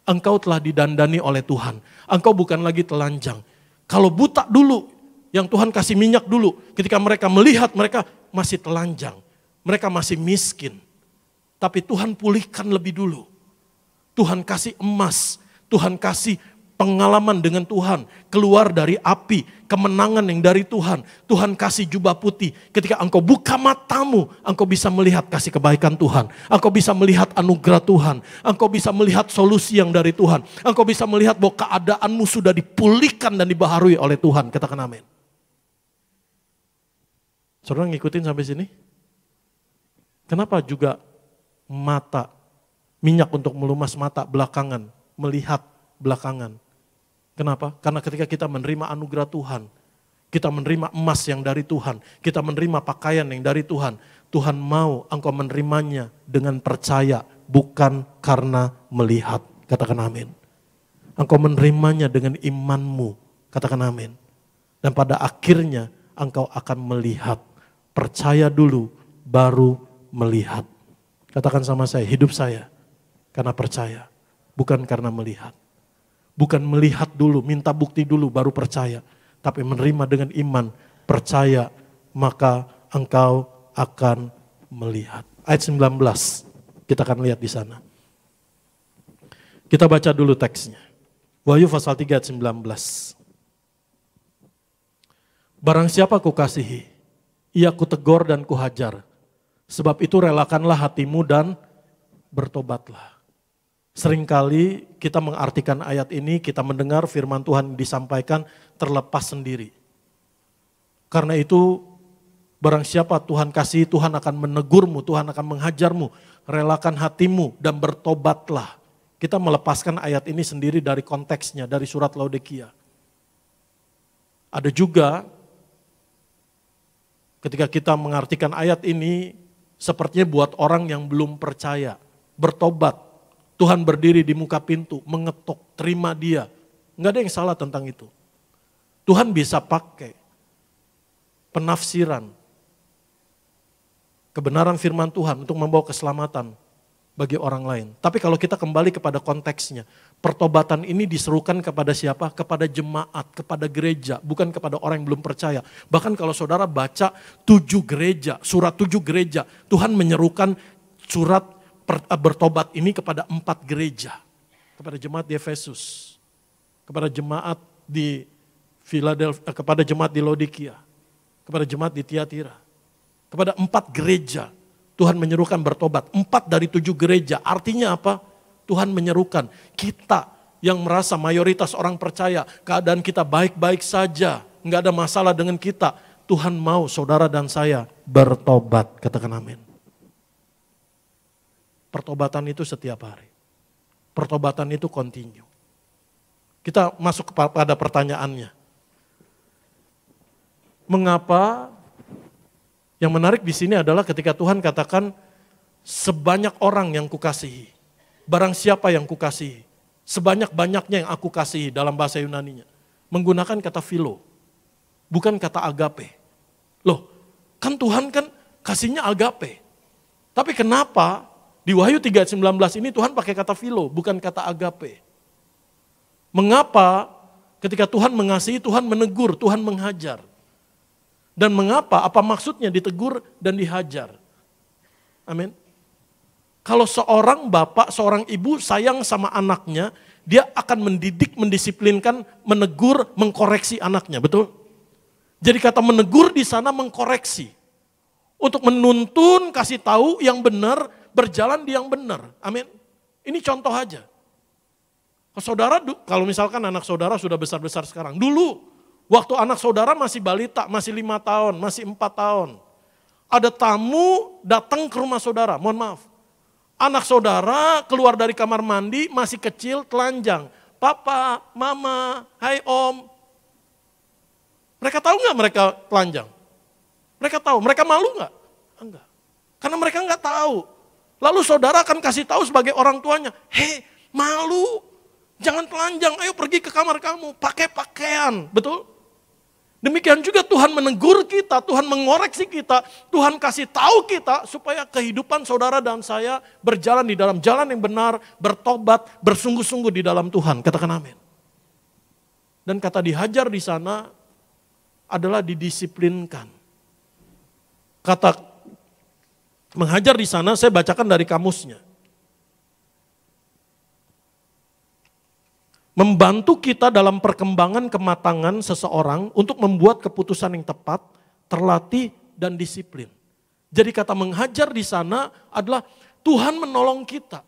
Engkau telah didandani oleh Tuhan. Engkau bukan lagi telanjang. Kalau buta dulu, yang Tuhan kasih minyak dulu, ketika mereka melihat mereka masih telanjang. Mereka masih miskin. Tapi Tuhan pulihkan lebih dulu. Tuhan kasih emas, Tuhan kasih pengalaman dengan Tuhan, keluar dari api, kemenangan yang dari Tuhan. Tuhan kasih jubah putih. Ketika engkau buka matamu, engkau bisa melihat kasih kebaikan Tuhan. Engkau bisa melihat anugerah Tuhan. Engkau bisa melihat solusi yang dari Tuhan. Engkau bisa melihat bahwa keadaanmu sudah dipulihkan dan dibaharui oleh Tuhan. Katakan amin. Saudara ngikutin sampai sini? Kenapa juga mata, minyak untuk melumas mata belakangan, melihat belakangan? Kenapa? Karena ketika kita menerima anugerah Tuhan, kita menerima emas yang dari Tuhan, kita menerima pakaian yang dari Tuhan, Tuhan mau engkau menerimanya dengan percaya, bukan karena melihat. Katakan amin. Engkau menerimanya dengan imanmu. Katakan amin. Dan pada akhirnya engkau akan melihat. Percaya dulu, baru melihat. Katakan sama saya, hidup saya karena percaya, bukan karena melihat. Bukan melihat dulu, minta bukti dulu baru percaya. Tapi menerima dengan iman, percaya, maka engkau akan melihat. Ayat 19, kita akan lihat di sana. Kita baca dulu teksnya. Wahyu pasal 3 ayat 19. Barang siapa kukasihi, ia kutegur dan kuhajar. Sebab itu relakanlah hatimu dan bertobatlah. Seringkali kita mengartikan ayat ini, kita mendengar firman Tuhan disampaikan terlepas sendiri. Karena itu barang siapa Tuhan kasih, Tuhan akan menegurmu, Tuhan akan menghajarmu. Relakan hatimu dan bertobatlah. Kita melepaskan ayat ini sendiri dari konteksnya, dari surat Laodikia. Ada juga ketika kita mengartikan ayat ini sepertinya buat orang yang belum percaya, bertobat. Tuhan berdiri di muka pintu, mengetuk, terima dia. Enggak ada yang salah tentang itu. Tuhan bisa pakai penafsiran kebenaran firman Tuhan untuk membawa keselamatan bagi orang lain. Tapi kalau kita kembali kepada konteksnya, pertobatan ini diserukan kepada siapa? Kepada jemaat, kepada gereja, bukan kepada orang yang belum percaya. Bahkan kalau saudara baca 7 gereja, surat 7 gereja, Tuhan menyerukan surat bertobat ini kepada 4 gereja. Kepada jemaat di Efesus, kepada jemaat di Philadelphia, kepada jemaat di Laodikia, kepada jemaat di Tiatira. Kepada 4 gereja Tuhan menyerukan bertobat. 4 dari 7 gereja. Artinya apa? Tuhan menyerukan kita yang merasa mayoritas orang percaya, keadaan kita baik-baik saja, nggak ada masalah dengan kita. Tuhan mau saudara dan saya bertobat. Katakan amin. Pertobatan itu setiap hari. Pertobatan itu continue. Kita masuk kepada pertanyaannya. Mengapa? Yang menarik di sini adalah ketika Tuhan katakan sebanyak orang yang kukasihi, barang siapa yang kukasihi, sebanyak-banyaknya yang aku kasihi dalam bahasa Yunaninya. Menggunakan kata philo, bukan kata agape. Loh, kan Tuhan kan kasihnya agape. Tapi kenapa di Wahyu 3:19 ini Tuhan pakai kata philo, bukan kata agape? Mengapa ketika Tuhan mengasihi, Tuhan menegur, Tuhan menghajar? Dan mengapa, apa maksudnya ditegur dan dihajar? Amin. Kalau seorang bapak, seorang ibu sayang sama anaknya, dia akan mendidik, mendisiplinkan, menegur, mengkoreksi anaknya, betul? Jadi kata menegur di sana mengkoreksi. Untuk menuntun, kasih tahu yang benar, berjalan di yang benar. Amin. Ini contoh aja. Saudara, kalau misalkan anak saudara sudah besar-besar sekarang, dulu waktu anak saudara masih balita, masih 5 tahun, masih 4 tahun. Ada tamu datang ke rumah saudara, mohon maaf. Anak saudara keluar dari kamar mandi, masih kecil, telanjang. Papa, mama, hai om. Mereka tahu nggak mereka telanjang? Mereka tahu, mereka malu nggak? Enggak. Karena mereka nggak tahu. Lalu saudara akan kasih tahu sebagai orang tuanya, hei malu, jangan telanjang, ayo pergi ke kamar kamu, pakai pakaian, betul? Demikian juga Tuhan menegur kita, Tuhan mengoreksi kita, Tuhan kasih tahu kita supaya kehidupan saudara dan saya berjalan di dalam jalan yang benar, bertobat, bersungguh-sungguh di dalam Tuhan. Katakan amin. Dan kata dihajar di sana adalah didisiplinkan. Kata menghajar di sana saya bacakan dari kamusnya. Membantu kita dalam perkembangan kematangan seseorang untuk membuat keputusan yang tepat, terlatih dan disiplin. Jadi kata menghajar di sana adalah Tuhan menolong kita.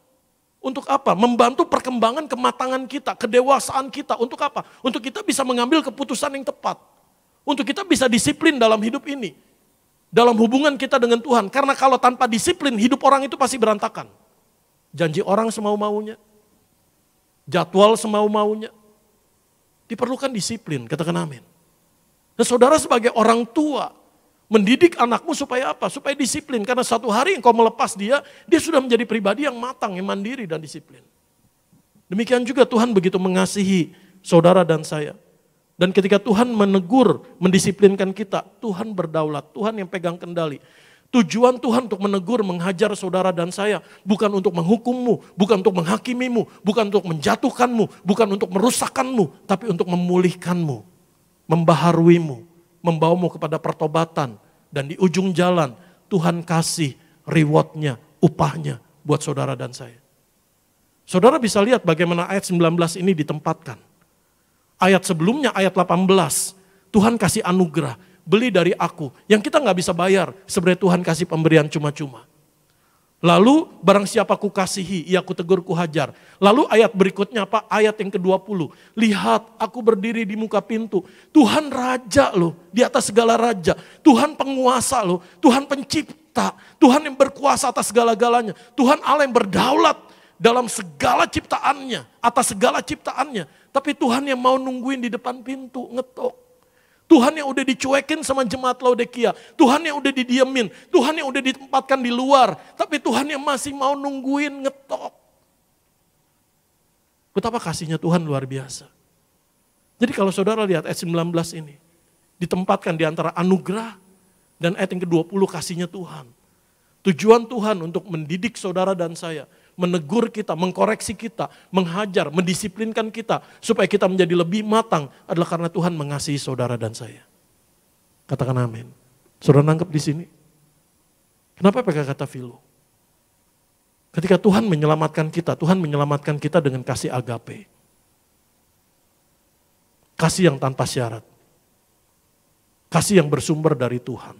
Untuk apa? Membantu perkembangan kematangan kita, kedewasaan kita. Untuk apa? Untuk kita bisa mengambil keputusan yang tepat. Untuk kita bisa disiplin dalam hidup ini. Dalam hubungan kita dengan Tuhan. Karena kalau tanpa disiplin, hidup orang itu pasti berantakan. Janji orang semau-maunya. Jadwal semau-maunya. Diperlukan disiplin, katakan amin. Dan saudara sebagai orang tua, mendidik anakmu supaya apa? Supaya disiplin. Karena satu hari engkau melepas dia, dia sudah menjadi pribadi yang matang, yang mandiri dan disiplin. Demikian juga Tuhan begitu mengasihi saudara dan saya. Dan ketika Tuhan menegur, mendisiplinkan kita, Tuhan berdaulat, Tuhan yang pegang kendali. Tujuan Tuhan untuk menegur, menghajar saudara dan saya. Bukan untuk menghukummu, bukan untuk menghakimimu, bukan untuk menjatuhkanmu, bukan untuk merusakkanmu. Tapi untuk memulihkanmu, membaharuimu, membawamu kepada pertobatan. Dan di ujung jalan Tuhan kasih rewardnya, upahnya buat saudara dan saya. Saudara bisa lihat bagaimana ayat 19 ini ditempatkan. Ayat sebelumnya, ayat 18, Tuhan kasih anugerah. Beli dari aku, yang kita nggak bisa bayar, sebenarnya Tuhan kasih pemberian cuma-cuma. Lalu barang siapa ku kasihi, ia ku tegur, ku hajar. Lalu ayat berikutnya apa? Ayat yang ke-20. Lihat aku berdiri di muka pintu. Tuhan raja loh, di atas segala raja. Tuhan penguasa loh, Tuhan pencipta. Tuhan yang berkuasa atas segala-galanya. Tuhan Allah yang berdaulat dalam segala ciptaannya, atas segala ciptaannya. Tapi Tuhan yang mau nungguin di depan pintu, ngetok. Tuhan yang udah dicuekin sama jemaat Laodikia. Tuhan yang udah didiemin. Tuhan yang udah ditempatkan di luar. Tapi Tuhan yang masih mau nungguin, ngetok. Betapa kasihnya Tuhan luar biasa. Jadi kalau saudara lihat ayat 19 ini. Ditempatkan di antara anugerah dan ayat yang ke-20 kasihnya Tuhan. Tujuan Tuhan untuk mendidik saudara dan saya. Menegur kita, mengkoreksi kita, menghajar, mendisiplinkan kita. Supaya kita menjadi lebih matang adalah karena Tuhan mengasihi saudara dan saya. Katakan amin. Saudara nangkep di sini? Kenapa pakai kata Philo? Ketika Tuhan menyelamatkan kita dengan kasih agape. Kasih yang tanpa syarat. Kasih yang bersumber dari Tuhan.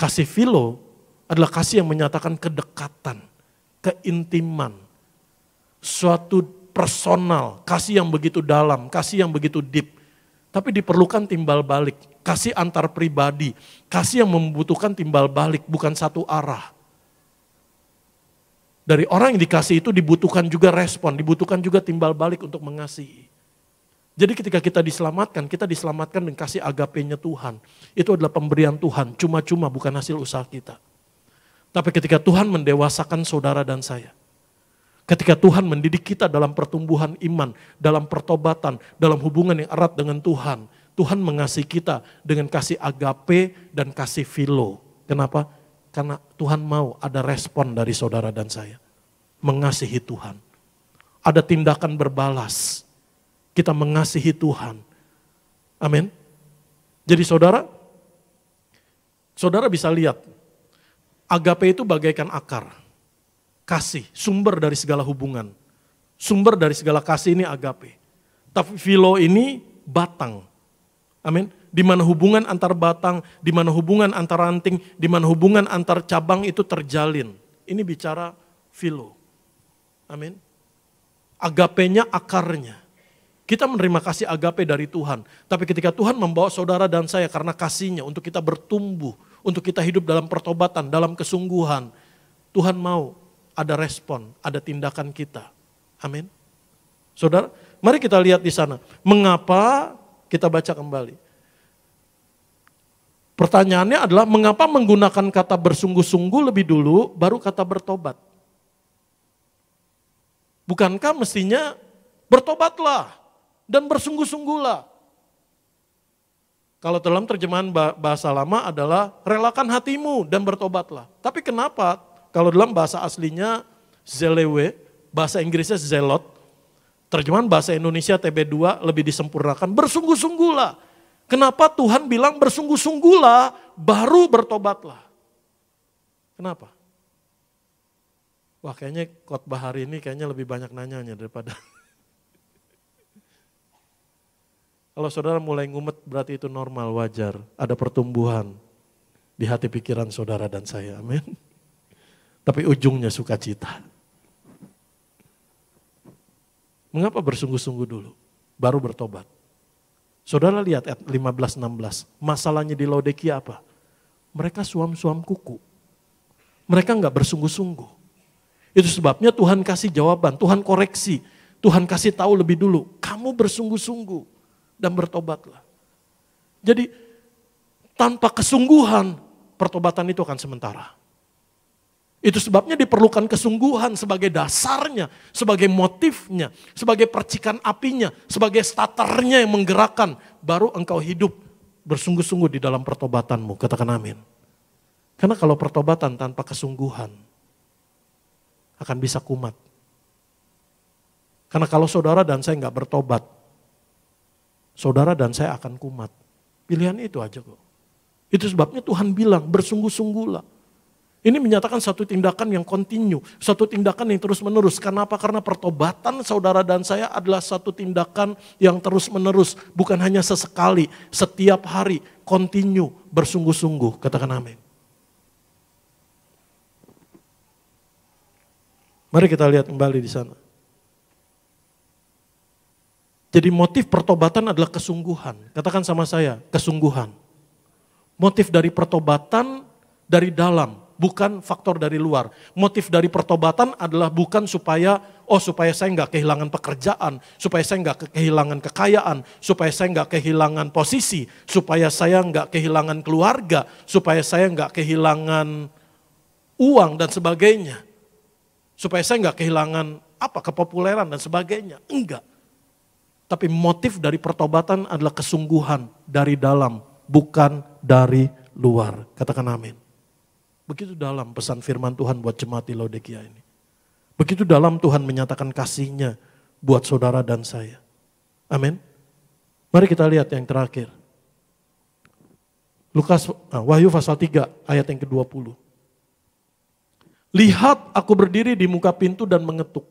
Kasih Philo adalah kasih yang menyatakan kedekatan, keintiman, suatu personal, kasih yang begitu dalam, kasih yang begitu deep. Tapi diperlukan timbal balik, kasih antar pribadi, kasih yang membutuhkan timbal balik, bukan satu arah. Dari orang yang dikasih itu dibutuhkan juga respon, dibutuhkan juga timbal balik untuk mengasihi. Jadi ketika kita diselamatkan dengan kasih agapenya Tuhan. Itu adalah pemberian Tuhan, cuma-cuma bukan hasil usaha kita. Tapi ketika Tuhan mendewasakan saudara dan saya. Ketika Tuhan mendidik kita dalam pertumbuhan iman, dalam pertobatan, dalam hubungan yang erat dengan Tuhan. Tuhan mengasihi kita dengan kasih agape dan kasih Philo. Kenapa? Karena Tuhan mau ada respon dari saudara dan saya. Mengasihi Tuhan. Ada tindakan berbalas. Kita mengasihi Tuhan. Amin. Jadi saudara bisa lihat. Agape itu bagaikan akar. Kasih, sumber dari segala hubungan. Sumber dari segala kasih ini agape. Tapi Philo ini batang. Amin. Di mana hubungan antar batang, di mana hubungan antar ranting, di mana hubungan antar cabang itu terjalin. Ini bicara Philo. Amin. Agapenya akarnya. Kita menerima kasih agape dari Tuhan. Tapi ketika Tuhan membawa saudara dan saya karena kasihnya untuk kita bertumbuh, untuk kita hidup dalam pertobatan, dalam kesungguhan. Tuhan mau ada respon, ada tindakan kita. Amin. Saudara, mari kita lihat di sana. Mengapa, kita baca kembali. Pertanyaannya adalah mengapa menggunakan kata bersungguh-sungguh lebih dulu, baru kata bertobat. Bukankah mestinya bertobatlah dan bersungguh-sungguhlah. Kalau dalam terjemahan bahasa lama adalah relakan hatimu dan bertobatlah. Tapi kenapa kalau dalam bahasa aslinya zelewe, bahasa Inggrisnya zelot, terjemahan bahasa Indonesia TB2 lebih disempurnakan, bersungguh-sungguhlah. Kenapa Tuhan bilang bersungguh-sungguhlah baru bertobatlah? Kenapa? Wah kayaknya khotbah hari ini kayaknya lebih banyak nanyanya daripada... Kalau saudara mulai ngumet berarti itu normal, wajar. Ada pertumbuhan di hati pikiran saudara dan saya, amin. Tapi ujungnya sukacita. Mengapa bersungguh-sungguh dulu, baru bertobat? Saudara lihat ayat 15-16, masalahnya di Laodikia apa? Mereka suam-suam kuku. Mereka enggak bersungguh-sungguh. Itu sebabnya Tuhan kasih jawaban, Tuhan koreksi. Tuhan kasih tahu lebih dulu, kamu bersungguh-sungguh. Dan bertobatlah. Jadi tanpa kesungguhan pertobatan itu akan sementara. Itu sebabnya diperlukan kesungguhan sebagai dasarnya, sebagai motifnya, sebagai percikan apinya, sebagai starternya yang menggerakkan. Baru engkau hidup bersungguh-sungguh di dalam pertobatanmu. Katakan amin. Karena kalau pertobatan tanpa kesungguhan akan bisa kumat. Karena kalau saudara dan saya nggak bertobat, saudara dan saya akan kumat. Pilihan itu aja kok. Itu sebabnya Tuhan bilang bersungguh-sungguhlah. Ini menyatakan satu tindakan yang kontinu, satu tindakan yang terus menerus. Kenapa? Karena pertobatan saudara dan saya adalah satu tindakan yang terus menerus. Bukan hanya sesekali, setiap hari, kontinu, bersungguh-sungguh. Katakan amin. Mari kita lihat kembali di sana. Jadi motif pertobatan adalah kesungguhan. Katakan sama saya, kesungguhan. Motif dari pertobatan dari dalam, bukan faktor dari luar. Motif dari pertobatan adalah bukan supaya saya nggak kehilangan pekerjaan, supaya saya nggak kehilangan kekayaan, supaya saya nggak kehilangan posisi, supaya saya nggak kehilangan keluarga, supaya saya nggak kehilangan uang dan sebagainya, supaya saya nggak kehilangan kepopuleran dan sebagainya. Enggak. Tapi motif dari pertobatan adalah kesungguhan dari dalam, bukan dari luar. Katakan amin. Begitu dalam pesan firman Tuhan buat jemaat di Laodikia ini. Begitu dalam Tuhan menyatakan kasih-Nya buat saudara dan saya. Amin. Mari kita lihat yang terakhir. Wahyu pasal 3 ayat yang ke-20. Lihat, aku berdiri di muka pintu dan mengetuk.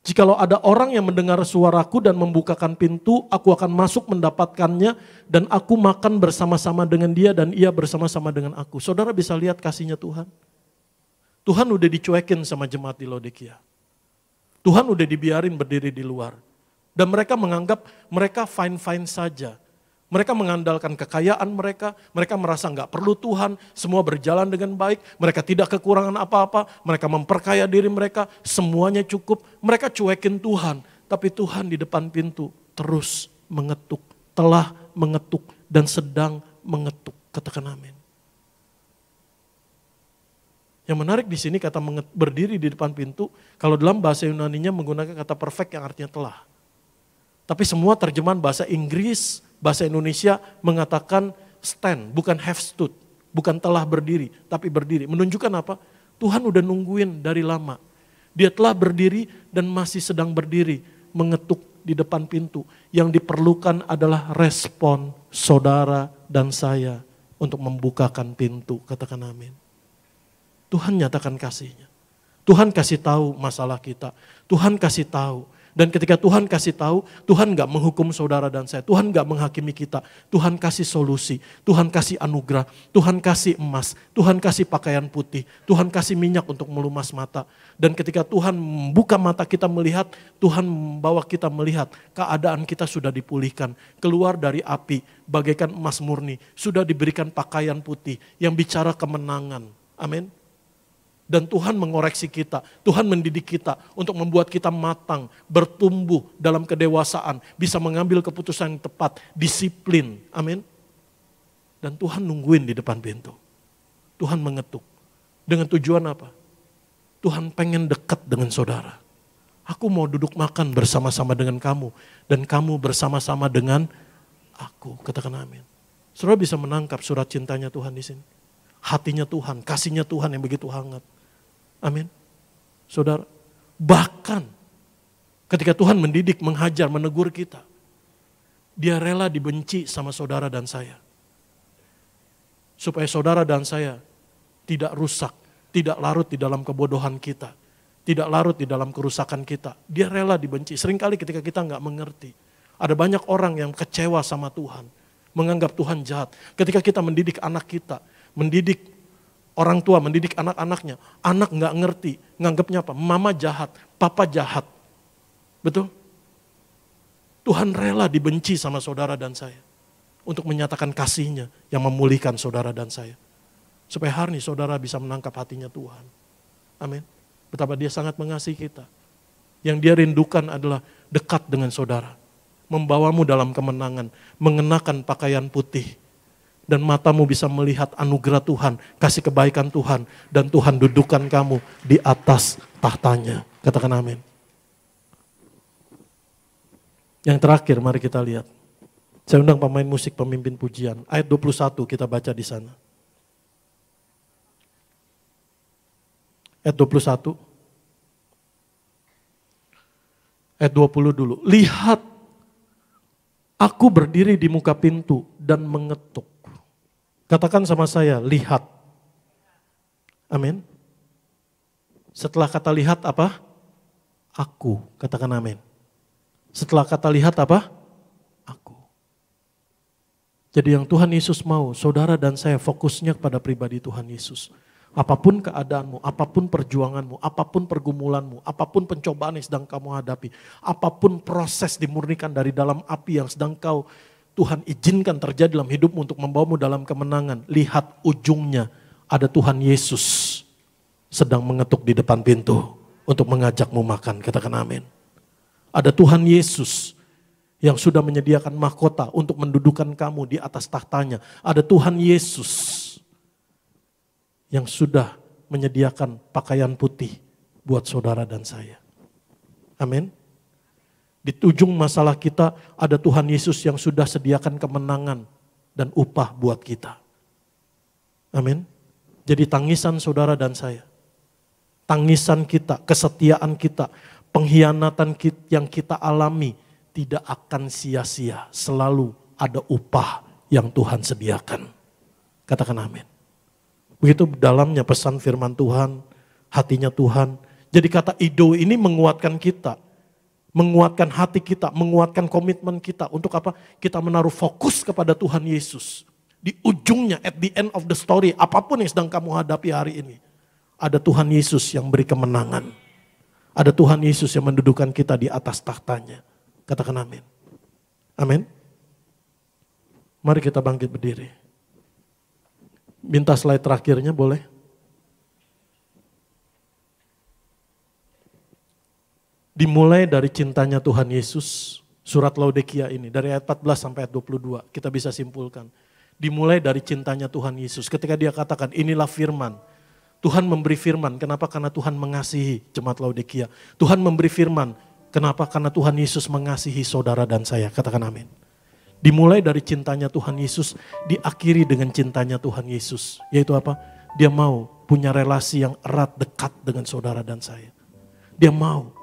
Jikalau ada orang yang mendengar suaraku dan membukakan pintu, aku akan masuk mendapatkannya dan aku makan bersama-sama dengan dia dan ia bersama-sama dengan aku. Saudara bisa lihat kasih-Nya Tuhan. Tuhan udah dicuekin sama jemaat di Laodikia. Tuhan udah dibiarin berdiri di luar. Dan mereka menganggap mereka fine-fine saja. Mereka mengandalkan kekayaan mereka merasa nggak perlu Tuhan, semua berjalan dengan baik, mereka tidak kekurangan apa-apa, mereka memperkaya diri mereka, semuanya cukup, mereka cuekin Tuhan. Tapi Tuhan di depan pintu terus mengetuk, telah mengetuk dan sedang mengetuk. Katakan amin. Yang menarik di sini kata berdiri di depan pintu, kalau dalam bahasa Yunaninya menggunakan kata perfect yang artinya telah. Tapi semua terjemahan bahasa Inggris, bahasa Indonesia mengatakan stand, bukan have stood, bukan telah berdiri, tapi berdiri. Menunjukkan apa? Tuhan udah nungguin dari lama. Dia telah berdiri dan masih sedang berdiri, mengetuk di depan pintu. Yang diperlukan adalah respon saudara dan saya untuk membukakan pintu. Katakan amin. Tuhan nyatakan kasih-Nya. Tuhan kasih tahu masalah kita. Tuhan kasih tahu. Dan ketika Tuhan kasih tahu, Tuhan gak menghukum saudara dan saya. Tuhan gak menghakimi kita. Tuhan kasih solusi. Tuhan kasih anugerah. Tuhan kasih emas. Tuhan kasih pakaian putih. Tuhan kasih minyak untuk melumas mata. Dan ketika Tuhan membuka mata kita melihat, Tuhan membawa kita melihat keadaan kita sudah dipulihkan. Keluar dari api, bagaikan emas murni. Sudah diberikan pakaian putih yang bicara kemenangan. Amin. Dan Tuhan mengoreksi kita, Tuhan mendidik kita untuk membuat kita matang, bertumbuh dalam kedewasaan, bisa mengambil keputusan yang tepat, disiplin, amin. Dan Tuhan nungguin di depan pintu, Tuhan mengetuk. Dengan tujuan apa? Tuhan pengen dekat dengan saudara. Aku mau duduk makan bersama-sama dengan kamu, dan kamu bersama-sama dengan aku, katakan amin. Saudara bisa menangkap surat cintanya Tuhan di sini. Hatinya Tuhan, kasihnya Tuhan yang begitu hangat. Amin. Saudara, bahkan ketika Tuhan mendidik, menghajar, menegur kita, Dia rela dibenci sama saudara dan saya. Supaya saudara dan saya tidak rusak, tidak larut di dalam kebodohan kita, tidak larut di dalam kerusakan kita. Dia rela dibenci. Seringkali ketika kita nggak mengerti, ada banyak orang yang kecewa sama Tuhan, menganggap Tuhan jahat. Ketika kita mendidik anak kita, mendidik orang tua, mendidik anak-anaknya, anak nggak ngerti, nganggapnya apa? Mama jahat, papa jahat. Betul? Tuhan rela dibenci sama saudara dan saya untuk menyatakan kasih-Nya yang memulihkan saudara dan saya. Supaya hari ini saudara bisa menangkap hatinya Tuhan. Amin. Betapa Dia sangat mengasihi kita. Yang Dia rindukan adalah dekat dengan saudara. Membawamu dalam kemenangan, mengenakan pakaian putih. Dan matamu bisa melihat anugerah Tuhan, kasih kebaikan Tuhan. Dan Tuhan dudukkan kamu di atas tahtanya. Katakan amin. Yang terakhir mari kita lihat. Saya undang pemain musik, pemimpin pujian. Ayat 21 kita baca di sana. Ayat 21. Ayat 20 dulu. Lihat, aku berdiri di muka pintu dan mengetuk. Katakan sama saya, lihat. Amin. Setelah kata lihat apa? Aku. Katakan amin. Setelah kata lihat apa? Aku. Jadi yang Tuhan Yesus mau, saudara dan saya fokusnya kepada pribadi Tuhan Yesus. Apapun keadaanmu, apapun perjuanganmu, apapun pergumulanmu, apapun pencobaan yang sedang kamu hadapi, apapun proses dimurnikan dari dalam api yang sedang Tuhan izinkan terjadi dalam hidupmu untuk membawamu dalam kemenangan. Lihat ujungnya ada Tuhan Yesus sedang mengetuk di depan pintu untuk mengajakmu makan. Katakan amin. Ada Tuhan Yesus yang sudah menyediakan mahkota untuk mendudukan kamu di atas tahtanya. Ada Tuhan Yesus yang sudah menyediakan pakaian putih buat saudara dan saya. Amin. Di ujung masalah kita ada Tuhan Yesus yang sudah sediakan kemenangan dan upah buat kita. Amin. Jadi tangisan saudara dan saya, tangisan kita, kesetiaan kita, pengkhianatan yang kita alami tidak akan sia-sia. Selalu ada upah yang Tuhan sediakan. Katakan amin. Begitu dalamnya pesan firman Tuhan, hatinya Tuhan. Jadi kata ido ini menguatkan kita. Menguatkan hati kita, menguatkan komitmen kita. Untuk apa? Kita menaruh fokus kepada Tuhan Yesus. Di ujungnya, at the end of the story, apapun yang sedang kamu hadapi hari ini, ada Tuhan Yesus yang beri kemenangan. Ada Tuhan Yesus yang mendudukan kita di atas tahtanya. Katakan amin. Amin. Mari kita bangkit berdiri. Minta slide terakhirnya boleh? Dimulai dari cintanya Tuhan Yesus, surat Laodikia ini, dari ayat 14 sampai ayat 22, kita bisa simpulkan. Dimulai dari cintanya Tuhan Yesus, ketika dia katakan inilah firman. Tuhan memberi firman, kenapa? Karena Tuhan mengasihi jemaat Laodikia. Tuhan memberi firman, kenapa? Karena Tuhan Yesus mengasihi saudara dan saya, katakan amin. Dimulai dari cintanya Tuhan Yesus, diakhiri dengan cintanya Tuhan Yesus. Yaitu apa? Dia mau punya relasi yang erat, dekat dengan saudara dan saya. Dia mau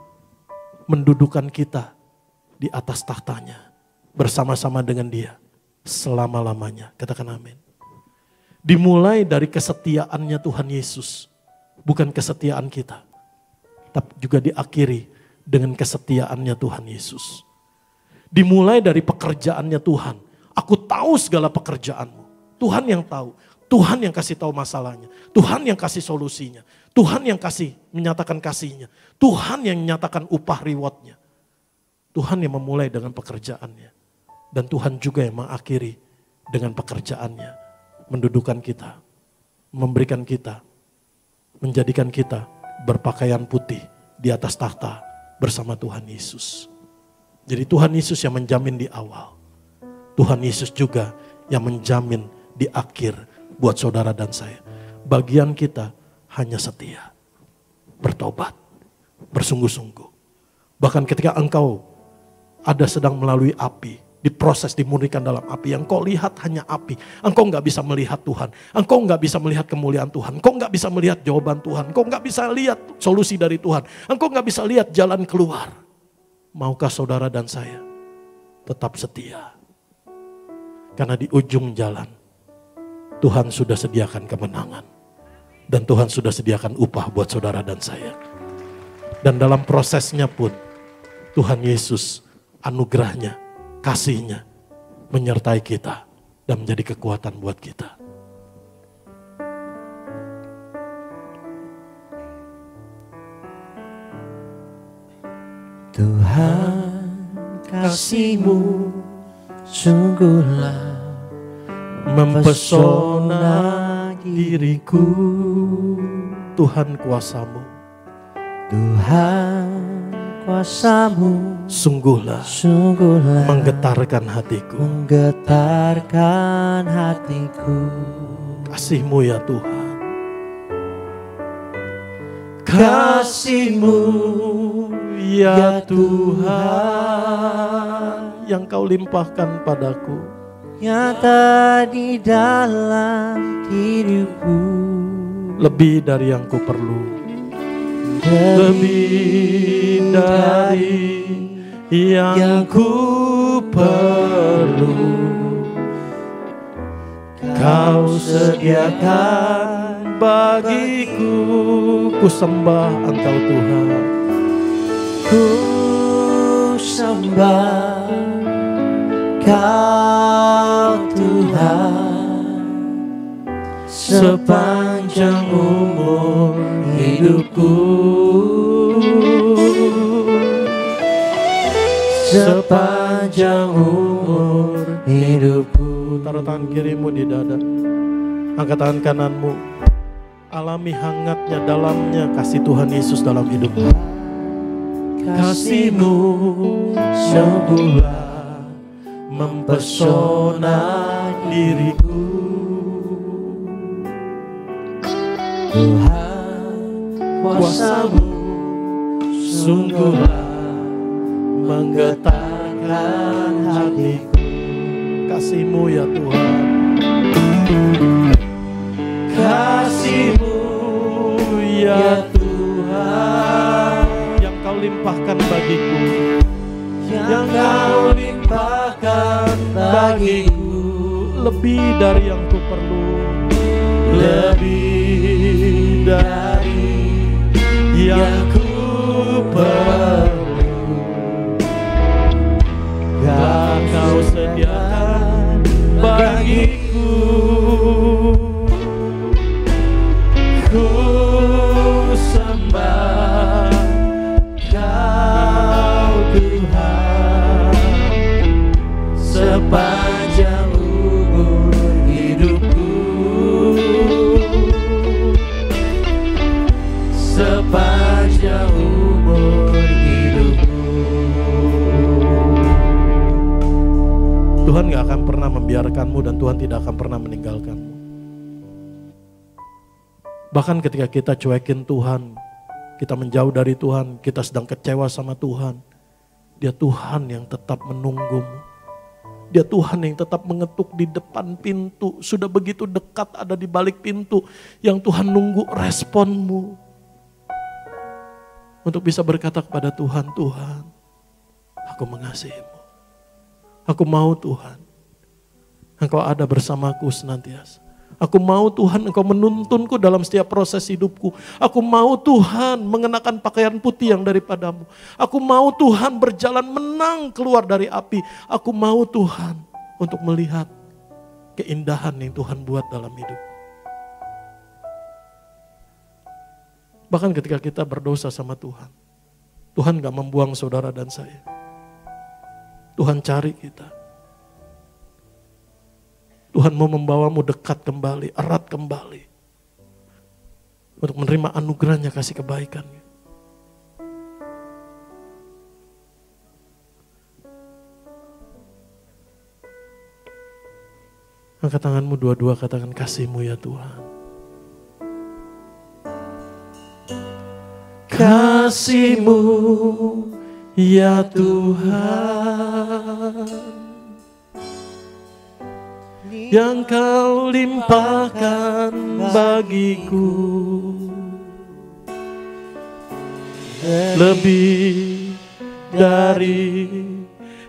mendudukan kita di atas tahtanya, bersama-sama dengan dia, selama-lamanya. Katakan amin. Dimulai dari kesetiaannya Tuhan Yesus, bukan kesetiaan kita, tapi juga diakhiri dengan kesetiaannya Tuhan Yesus. Dimulai dari pekerjaannya Tuhan. Aku tahu segala pekerjaanmu. Tuhan yang tahu. Tuhan yang kasih tahu masalahnya. Tuhan yang kasih solusinya. Tuhan yang kasih menyatakan kasihnya. Tuhan yang menyatakan upah rewardnya. Tuhan yang memulai dengan pekerjaannya. Dan Tuhan juga yang mengakhiri dengan pekerjaannya. Mendudukan kita. Memberikan kita. Menjadikan kita berpakaian putih di atas tahta bersama Tuhan Yesus. Jadi Tuhan Yesus yang menjamin di awal. Tuhan Yesus juga yang menjamin di akhir buat saudara dan saya. Bagian kita hanya setia, bertobat, bersungguh-sungguh. Bahkan ketika engkau ada sedang melalui api, diproses, dimurnikan dalam api, yang kau lihat hanya api. Engkau nggak bisa melihat Tuhan, engkau nggak bisa melihat kemuliaan Tuhan, engkau nggak bisa melihat jawaban Tuhan, engkau nggak bisa lihat solusi dari Tuhan, engkau nggak bisa lihat jalan keluar. Maukah saudara dan saya tetap setia? Karena di ujung jalan Tuhan sudah sediakan kemenangan. Dan Tuhan sudah sediakan upah buat saudara dan saya. Dan dalam prosesnya pun Tuhan Yesus anugerahnya, kasihnya menyertai kita dan menjadi kekuatan buat kita. Tuhan, kasih-Mu sungguhlah mempesona diriku. Tuhan, kuasa-Mu, Tuhan, kuasa-Mu sungguhlah menggetarkan hatiku. Menggetarkan hatiku. Kasih-Mu ya Tuhan, kasih-Mu ya Tuhan, yang Kau limpahkan padaku, nyata di dalam hidupku. lebih dari yang ku perlu, lebih dari yang ku perlu. Kau sediakan bagiku, ku sembah Engkau Tuhan. Ku sembah Kau Tuhan sepanjang umur hidupku, sepanjang umur hidupku. Taruh tangan kirimu di dada, angkat tangan kananmu. Alami hangatnya, dalamnya kasih Tuhan Yesus dalam hidupmu. Kasih-Mu sembuhlah mempesona diriku. Tuhan, kuasa-Mu sungguhlah menggetarkan hatiku. Kasih-Mu ya Tuhan, kasih-Mu ya Tuhan, yang Kau limpahkan bagiku, yang Kau limpahkan bagiku, lebih dari yang ku perlu, lebih dari yang ku perlu. Dan Kau sediakan bagiku. Ku sembah Kau Tuhan sepanjang umur hidupku, sepanjang umur hidupku. Tuhan gak akan pernah membiarkanmu dan Tuhan tidak akan pernah meninggalkanmu. Bahkan ketika kita cuekin Tuhan, kita menjauh dari Tuhan, kita sedang kecewa sama Tuhan, Dia Tuhan yang tetap menunggumu. Dia Tuhan yang tetap mengetuk di depan pintu, sudah begitu dekat ada di balik pintu, yang Tuhan nunggu responmu. Untuk bisa berkata kepada Tuhan, Tuhan, aku mengasihimu. Aku mau Tuhan, Engkau ada bersamaku senantiasa. Aku mau Tuhan Engkau menuntunku dalam setiap proses hidupku. Aku mau Tuhan mengenakan pakaian putih yang daripadamu. Aku mau Tuhan berjalan menang keluar dari api. Aku mau Tuhan untuk melihat keindahan yang Tuhan buat dalam hidup. Bahkan ketika kita berdosa sama Tuhan, Tuhan gak membuang saudara dan saya. Tuhan cari kita. Tuhan mau membawamu dekat kembali, erat kembali. Untuk menerima anugerahnya, kasih kebaikannya. Angkat tanganmu dua-dua, katakan kasih-Mu ya Tuhan. Kasih-Mu ya Tuhan, yang Kau limpahkan bagiku, lebih dari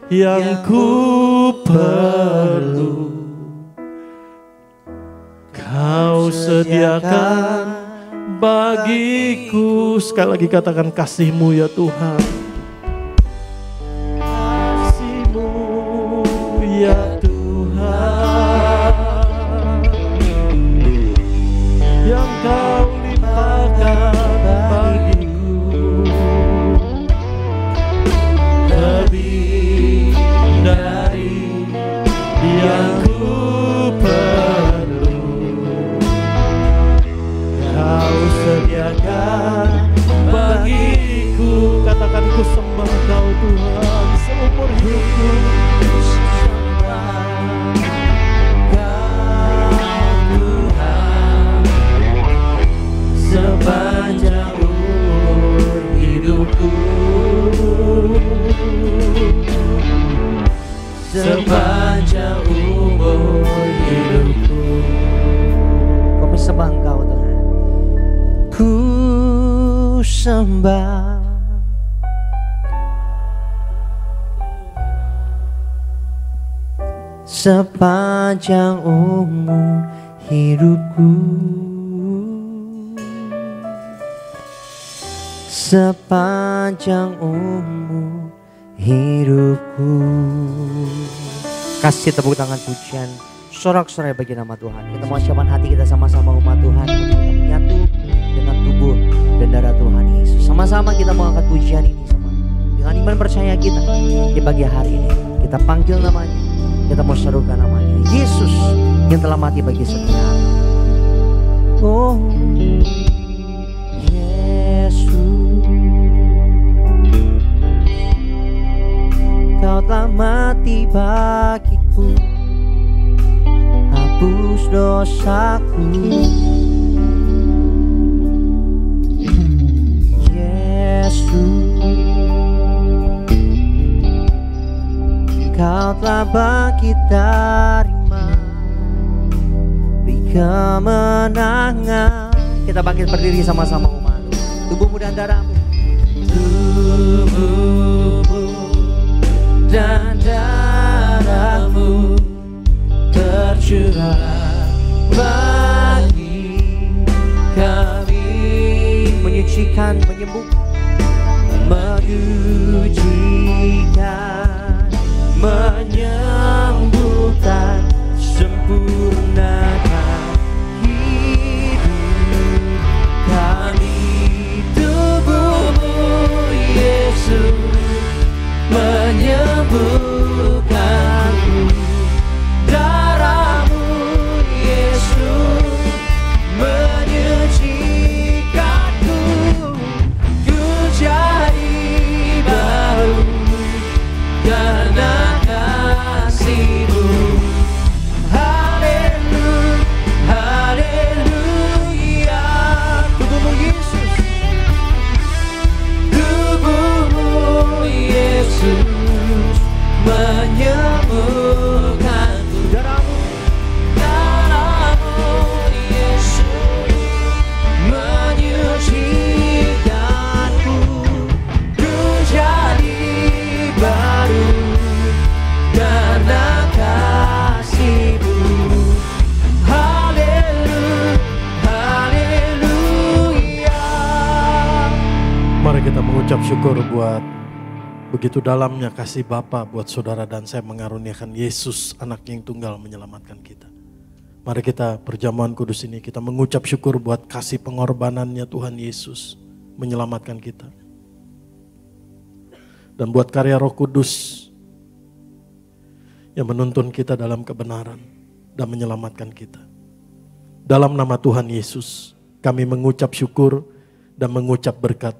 yang ku perlu. Kau sediakan bagiku. Sekali lagi katakan kasih-Mu ya Tuhan. Kasih-Mu ya Tuhan, yang Kau limpahkan bagiku, lebih dari yang ku perlu. Kau sediakan bagiku. Katakan ku sembah Kau Tuhan seumur hidupku. Sepanjang umur hidupku, sepanjang umur hidupku. Kami sembah Engkau Tuhan. Ku sembah sepanjang umur hidupku, sepanjang umur hidupku. Kasih tepuk tangan pujian sorak-sorai bagi nama Tuhan. Kita mau siapkan hati kita sama-sama umat Tuhan untuk kita menyatu dengan tubuh dan darah Tuhan Yesus. Sama-sama kita mau angkat pujian ini sama dengan iman percaya kita di pagi hari ini. Kita panggil namanya, kita mau serukan namanya, Yesus yang telah mati bagi setiap. Oh Yesus, Kau telah mati bagiku, hapus dosaku. Yesus, Kau telah bangkit dari mati, beri kemenangan. Kita bangkit berdiri sama-sama umat. Tubuhmu dan darahmu, tubuhmu dan darahmu tercurah bagi kami, menyucikan, menyucikan, menyembuhkan, sempurnakan hidup kami. Tubuhmu Yesus menyembuhkanku, darahmu Yesus menyucikanku, ku jadi baru karena kasih-Mu. Haleluya, haleluya. Tubuhmu Yesus, tubuhmu Yesus menyembuhkanku, darahmu Yesus menyucikanku, ku jadi baru karena kasih-Mu. Haleluya, haleluya. Mari kita mengucap syukur buat begitu dalamnya kasih Bapa buat saudara dan saya mengaruniakan Yesus anak yang tunggal menyelamatkan kita. Mari kita perjamuan kudus ini kita mengucap syukur buat kasih pengorbanannya Tuhan Yesus menyelamatkan kita. Dan buat karya Roh Kudus yang menuntun kita dalam kebenaran dan menyelamatkan kita. Dalam nama Tuhan Yesus kami mengucap syukur dan mengucap berkat.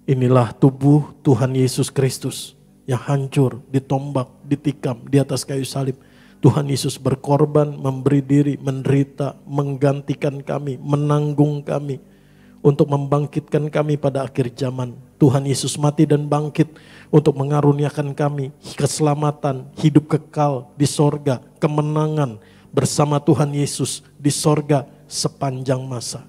Inilah tubuh Tuhan Yesus Kristus yang hancur, ditombak, ditikam di atas kayu salib. Tuhan Yesus berkorban, memberi diri, menderita, menggantikan kami, menanggung kami untuk membangkitkan kami pada akhir zaman. Tuhan Yesus mati dan bangkit untuk mengaruniakan kami keselamatan, hidup kekal di sorga, kemenangan bersama Tuhan Yesus di sorga sepanjang masa.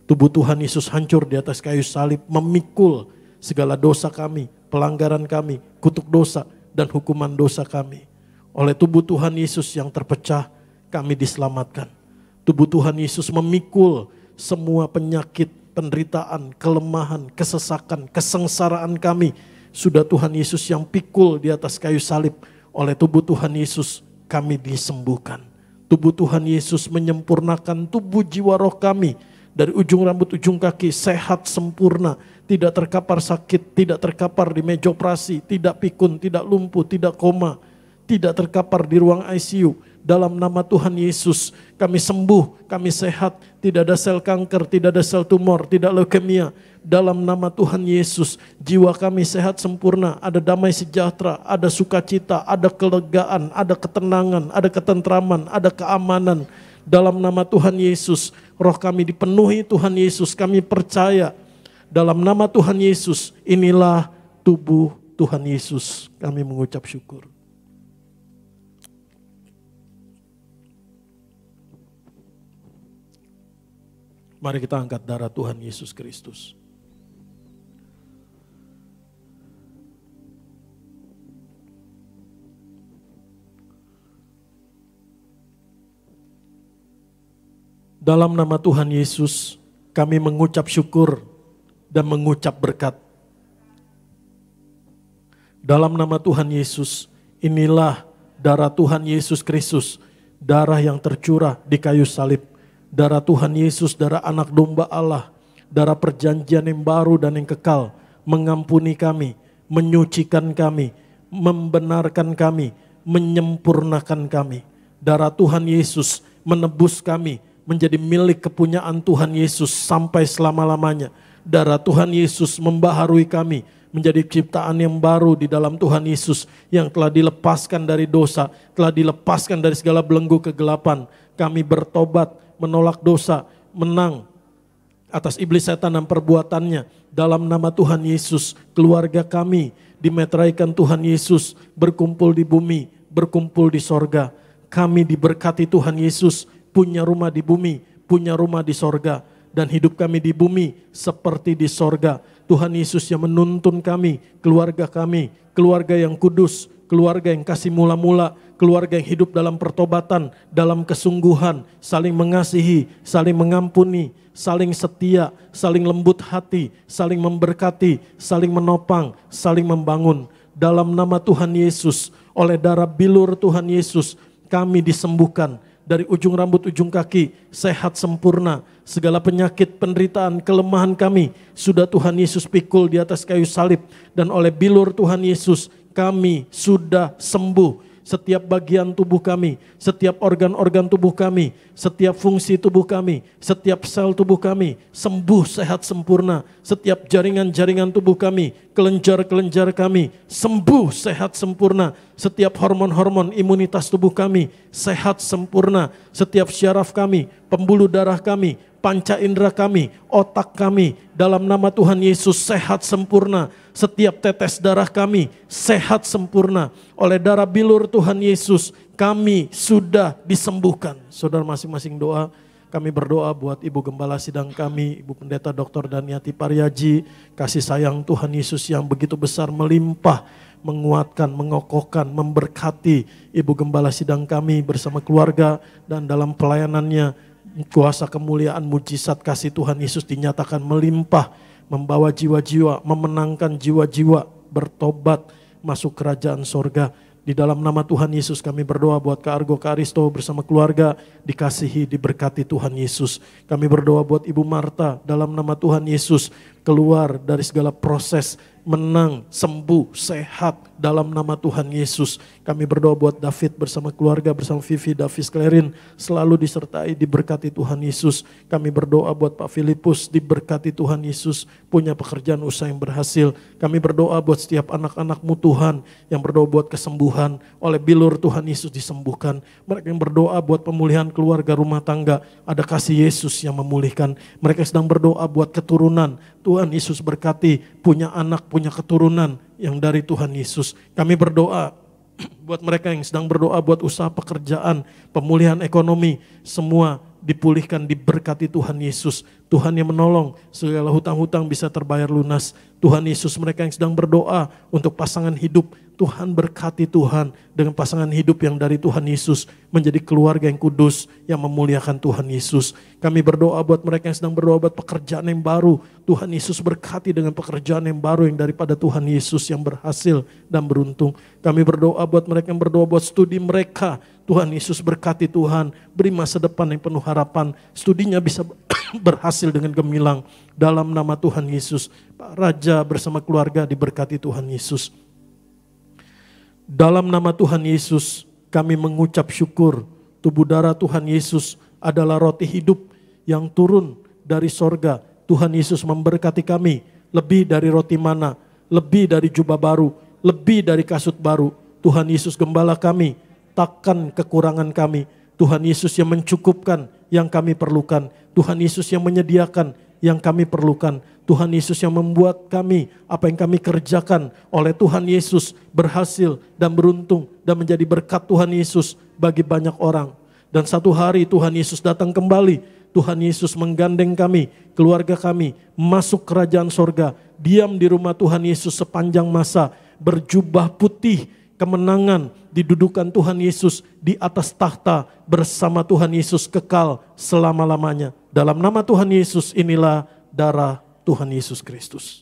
Tubuh Tuhan Yesus hancur di atas kayu salib, memikul segala dosa kami, pelanggaran kami, kutuk dosa dan hukuman dosa kami. Oleh tubuh Tuhan Yesus yang terpecah, kami diselamatkan. Tubuh Tuhan Yesus memikul semua penyakit, penderitaan, kelemahan, kesesakan, kesengsaraan kami. Sudah Tuhan Yesus yang pikul di atas kayu salib. Oleh tubuh Tuhan Yesus kami disembuhkan. Tubuh Tuhan Yesus menyempurnakan tubuh jiwa roh kami. Dari ujung rambut ujung kaki sehat sempurna, tidak terkapar sakit, tidak terkapar di meja operasi, tidak pikun, tidak lumpuh, tidak koma, tidak terkapar di ruang ICU. Dalam nama Tuhan Yesus kami sembuh, kami sehat, tidak ada sel kanker, tidak ada sel tumor, tidak leukemia. Dalam nama Tuhan Yesus jiwa kami sehat sempurna, ada damai sejahtera, ada sukacita, ada kelegaan, ada ketenangan, ada ketentraman, ada keamanan. Dalam nama Tuhan Yesus, roh kami dipenuhi Tuhan Yesus, kami percaya. Dalam nama Tuhan Yesus, inilah tubuh Tuhan Yesus. Kami mengucap syukur. Mari kita angkat darah Tuhan Yesus Kristus. Dalam nama Tuhan Yesus, kami mengucap syukur dan mengucap berkat. Dalam nama Tuhan Yesus, inilah darah Tuhan Yesus Kristus, darah yang tercurah di kayu salib. Darah Tuhan Yesus, darah anak domba Allah, darah perjanjian yang baru dan yang kekal, mengampuni kami, menyucikan kami, membenarkan kami, menyempurnakan kami. Darah Tuhan Yesus menebus kami, menjadi milik kepunyaan Tuhan Yesus sampai selama-lamanya. Darah Tuhan Yesus membaharui kami menjadi ciptaan yang baru di dalam Tuhan Yesus, yang telah dilepaskan dari dosa, telah dilepaskan dari segala belenggu kegelapan. Kami bertobat, menolak dosa, menang atas iblis setan dan perbuatannya. Dalam nama Tuhan Yesus, keluarga kami dimeteraikan Tuhan Yesus, berkumpul di bumi, berkumpul di sorga. Kami diberkati Tuhan Yesus, punya rumah di bumi, punya rumah di sorga. Dan hidup kami di bumi seperti di sorga. Tuhan Yesus yang menuntun kami, keluarga yang kudus, keluarga yang kasih mula-mula, keluarga yang hidup dalam pertobatan, dalam kesungguhan, saling mengasihi, saling mengampuni, saling setia, saling lembut hati, saling memberkati, saling menopang, saling membangun. Dalam nama Tuhan Yesus, oleh darah bilur Tuhan Yesus, kami disembuhkan dari ujung rambut ujung kaki, sehat sempurna. Segala penyakit, penderitaan, kelemahan kami sudah Tuhan Yesus pikul di atas kayu salib. Dan oleh bilur Tuhan Yesus kami sudah sembuh. Setiap bagian tubuh kami, setiap organ-organ tubuh kami, setiap fungsi tubuh kami, setiap sel tubuh kami sembuh sehat sempurna. Setiap jaringan-jaringan tubuh kami, kelenjar-kelenjar kami sembuh sehat sempurna. Setiap hormon-hormon imunitas tubuh kami sehat sempurna. Setiap syaraf kami, pembuluh darah kami, panca indera kami, otak kami, dalam nama Tuhan Yesus sehat sempurna. Setiap tetes darah kami sehat sempurna. Oleh darah bilur Tuhan Yesus kami sudah disembuhkan. Saudara masing-masing doa. Kami berdoa buat Ibu Gembala Sidang kami, Ibu Pendeta Dr. Daniati Paryaji. Kasih sayang Tuhan Yesus yang begitu besar melimpah, menguatkan, mengokohkan, memberkati Ibu Gembala Sidang kami bersama keluarga. Dan dalam pelayanannya, kuasa kemuliaan mujizat kasih Tuhan Yesus dinyatakan melimpah, membawa jiwa-jiwa, memenangkan jiwa-jiwa, bertobat, masuk kerajaan sorga. Di dalam nama Tuhan Yesus kami berdoa buat Kak Argo, Kak Aristo bersama keluarga, dikasihi, diberkati Tuhan Yesus. Kami berdoa buat Ibu Marta, dalam nama Tuhan Yesus, keluar dari segala proses, menang, sembuh, sehat dalam nama Tuhan Yesus. Kami berdoa buat David bersama keluarga, bersama Vivi, Davis, Klerin, selalu disertai, diberkati Tuhan Yesus. Kami berdoa buat Pak Filipus, diberkati Tuhan Yesus, punya pekerjaan usaha yang berhasil. Kami berdoa buat setiap anak-anak-Mu Tuhan, yang berdoa buat kesembuhan, oleh bilur Tuhan Yesus disembuhkan. Mereka yang berdoa buat pemulihan keluarga, rumah tangga, ada kasih Yesus yang memulihkan. Mereka sedang berdoa buat keturunan, Tuhan Yesus berkati, punya anak, punya keturunan yang dari Tuhan Yesus. Kami berdoa buat mereka yang sedang berdoa buat usaha pekerjaan, pemulihan ekonomi, semua dipulihkan, diberkati Tuhan Yesus. Tuhan yang menolong, segala hutang-hutang bisa terbayar lunas. Tuhan Yesus, mereka yang sedang berdoa untuk pasangan hidup, Tuhan berkati Tuhan dengan pasangan hidup yang dari Tuhan Yesus, menjadi keluarga yang kudus, yang memuliakan Tuhan Yesus. Kami berdoa buat mereka yang sedang berdoa buat pekerjaan yang baru, Tuhan Yesus berkati dengan pekerjaan yang baru yang daripada Tuhan Yesus, yang berhasil dan beruntung. Kami berdoa buat mereka yang berdoa buat studi mereka, Tuhan Yesus berkati Tuhan, beri masa depan yang penuh harapan, studinya bisa berhasil dengan gemilang dalam nama Tuhan Yesus. Pak Raja bersama keluarga diberkati Tuhan Yesus. Dalam nama Tuhan Yesus kami mengucap syukur, tubuh darah Tuhan Yesus adalah roti hidup yang turun dari sorga. Tuhan Yesus memberkati kami lebih dari roti mana, lebih dari jubah baru, lebih dari kasut baru. Tuhan Yesus gembala kami, takkan kekurangan kami. Tuhan Yesus yang mencukupkan yang kami perlukan. Tuhan Yesus yang menyediakan yang kami perlukan. Tuhan Yesus yang membuat kami, apa yang kami kerjakan oleh Tuhan Yesus berhasil dan beruntung dan menjadi berkat Tuhan Yesus bagi banyak orang. Dan satu hari Tuhan Yesus datang kembali. Tuhan Yesus menggandeng kami, keluarga kami, masuk kerajaan sorga. Diam di rumah Tuhan Yesus sepanjang masa, berjubah putih, kemenangan, didudukan Tuhan Yesus di atas tahta bersama Tuhan Yesus kekal selama-lamanya. Dalam nama Tuhan Yesus inilah darah Tuhan Yesus Kristus.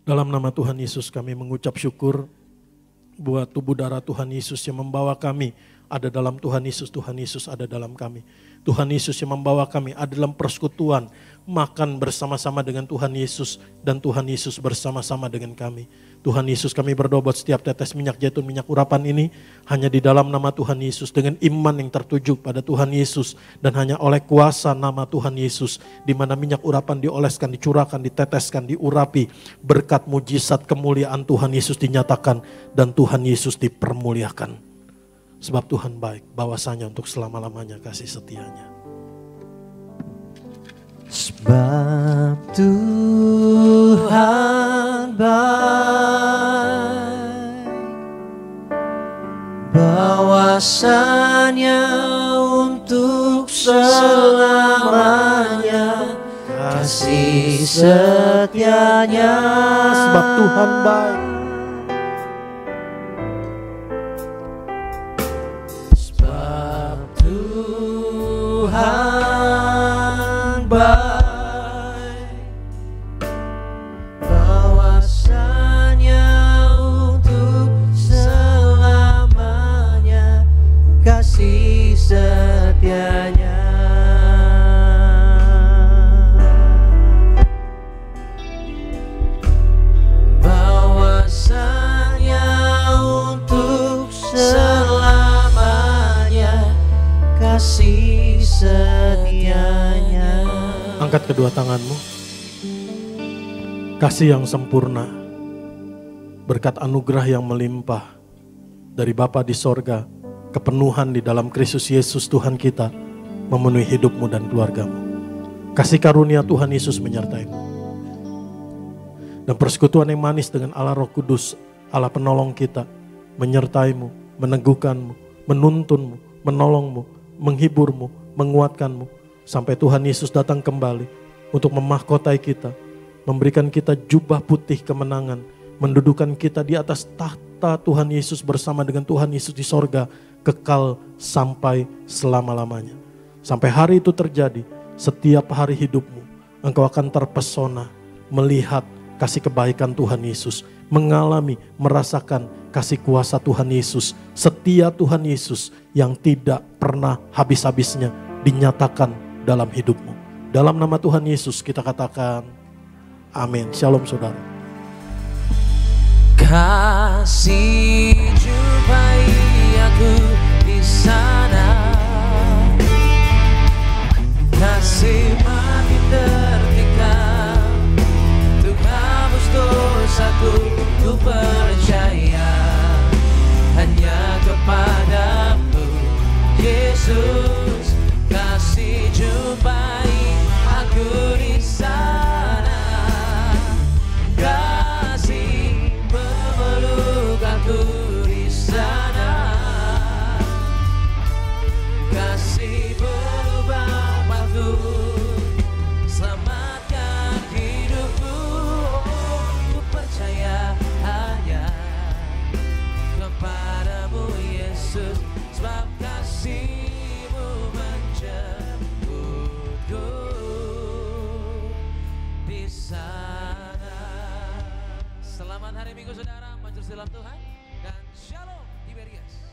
Dalam nama Tuhan Yesus kami mengucap syukur buat tubuh darah Tuhan Yesus yang membawa kami ada dalam Tuhan Yesus ada dalam kami. Tuhan Yesus yang membawa kami ada dalam persekutuan, makan bersama-sama dengan Tuhan Yesus dan Tuhan Yesus bersama-sama dengan kami. Tuhan Yesus, kami berdoa buat setiap tetes minyak zaitun, minyak urapan ini hanya di dalam nama Tuhan Yesus, dengan iman yang tertuju pada Tuhan Yesus, dan hanya oleh kuasa nama Tuhan Yesus, di mana minyak urapan dioleskan, dicurahkan, diteteskan, diurapi, berkat mujizat kemuliaan Tuhan Yesus dinyatakan dan Tuhan Yesus dipermuliakan. Sebab Tuhan baik, bahwasanya untuk selama-lamanya kasih setianya. Sebab Tuhan baik, bahwasanya untuk selamanya kasih setianya. Sebab Tuhan baik. Sebab Tuhan baik, bahwasanya untuk selamanya kasih setianya. Bahwasanya untuk selamanya kasih setianya. Angkat kedua tanganmu. Kasih yang sempurna, berkat anugerah yang melimpah dari Bapa di sorga, kepenuhan di dalam Kristus Yesus Tuhan kita memenuhi hidupmu dan keluargamu. Kasih karunia Tuhan Yesus menyertaimu. Dan persekutuan yang manis dengan Allah Roh Kudus, Allah penolong kita, menyertaimu, meneguhkanmu, menuntunmu, menolongmu, menghiburmu, menguatkanmu, sampai Tuhan Yesus datang kembali untuk memahkotai kita, memberikan kita jubah putih kemenangan, mendudukan kita di atas tahta Tuhan Yesus bersama dengan Tuhan Yesus di sorga, kekal sampai selama-lamanya. Sampai hari itu terjadi, setiap hari hidupmu, engkau akan terpesona melihat kasih kebaikan Tuhan Yesus, mengalami, merasakan kasih kuasa Tuhan Yesus, setia Tuhan Yesus yang tidak pernah habis-habisnya dinyatakan dalam hidupmu. Dalam nama Tuhan Yesus kita katakan amin. Shalom saudara. Kasih jumpai aku di sana, kasih makin tertikam, untuk hapus dosaku, ku percaya hanya kepadamu Yesus. Kasih jumpai aku di sana, kasih memeluk aku di sana, kasih berubah aku, selamatkan hidupku. Ku percaya hanya kepadamu Yesus, sebab kasih-Mu menjemputku di sana. Selamat hari Minggu saudara, majelis dalam Tuhan dan Shalom Tiberias.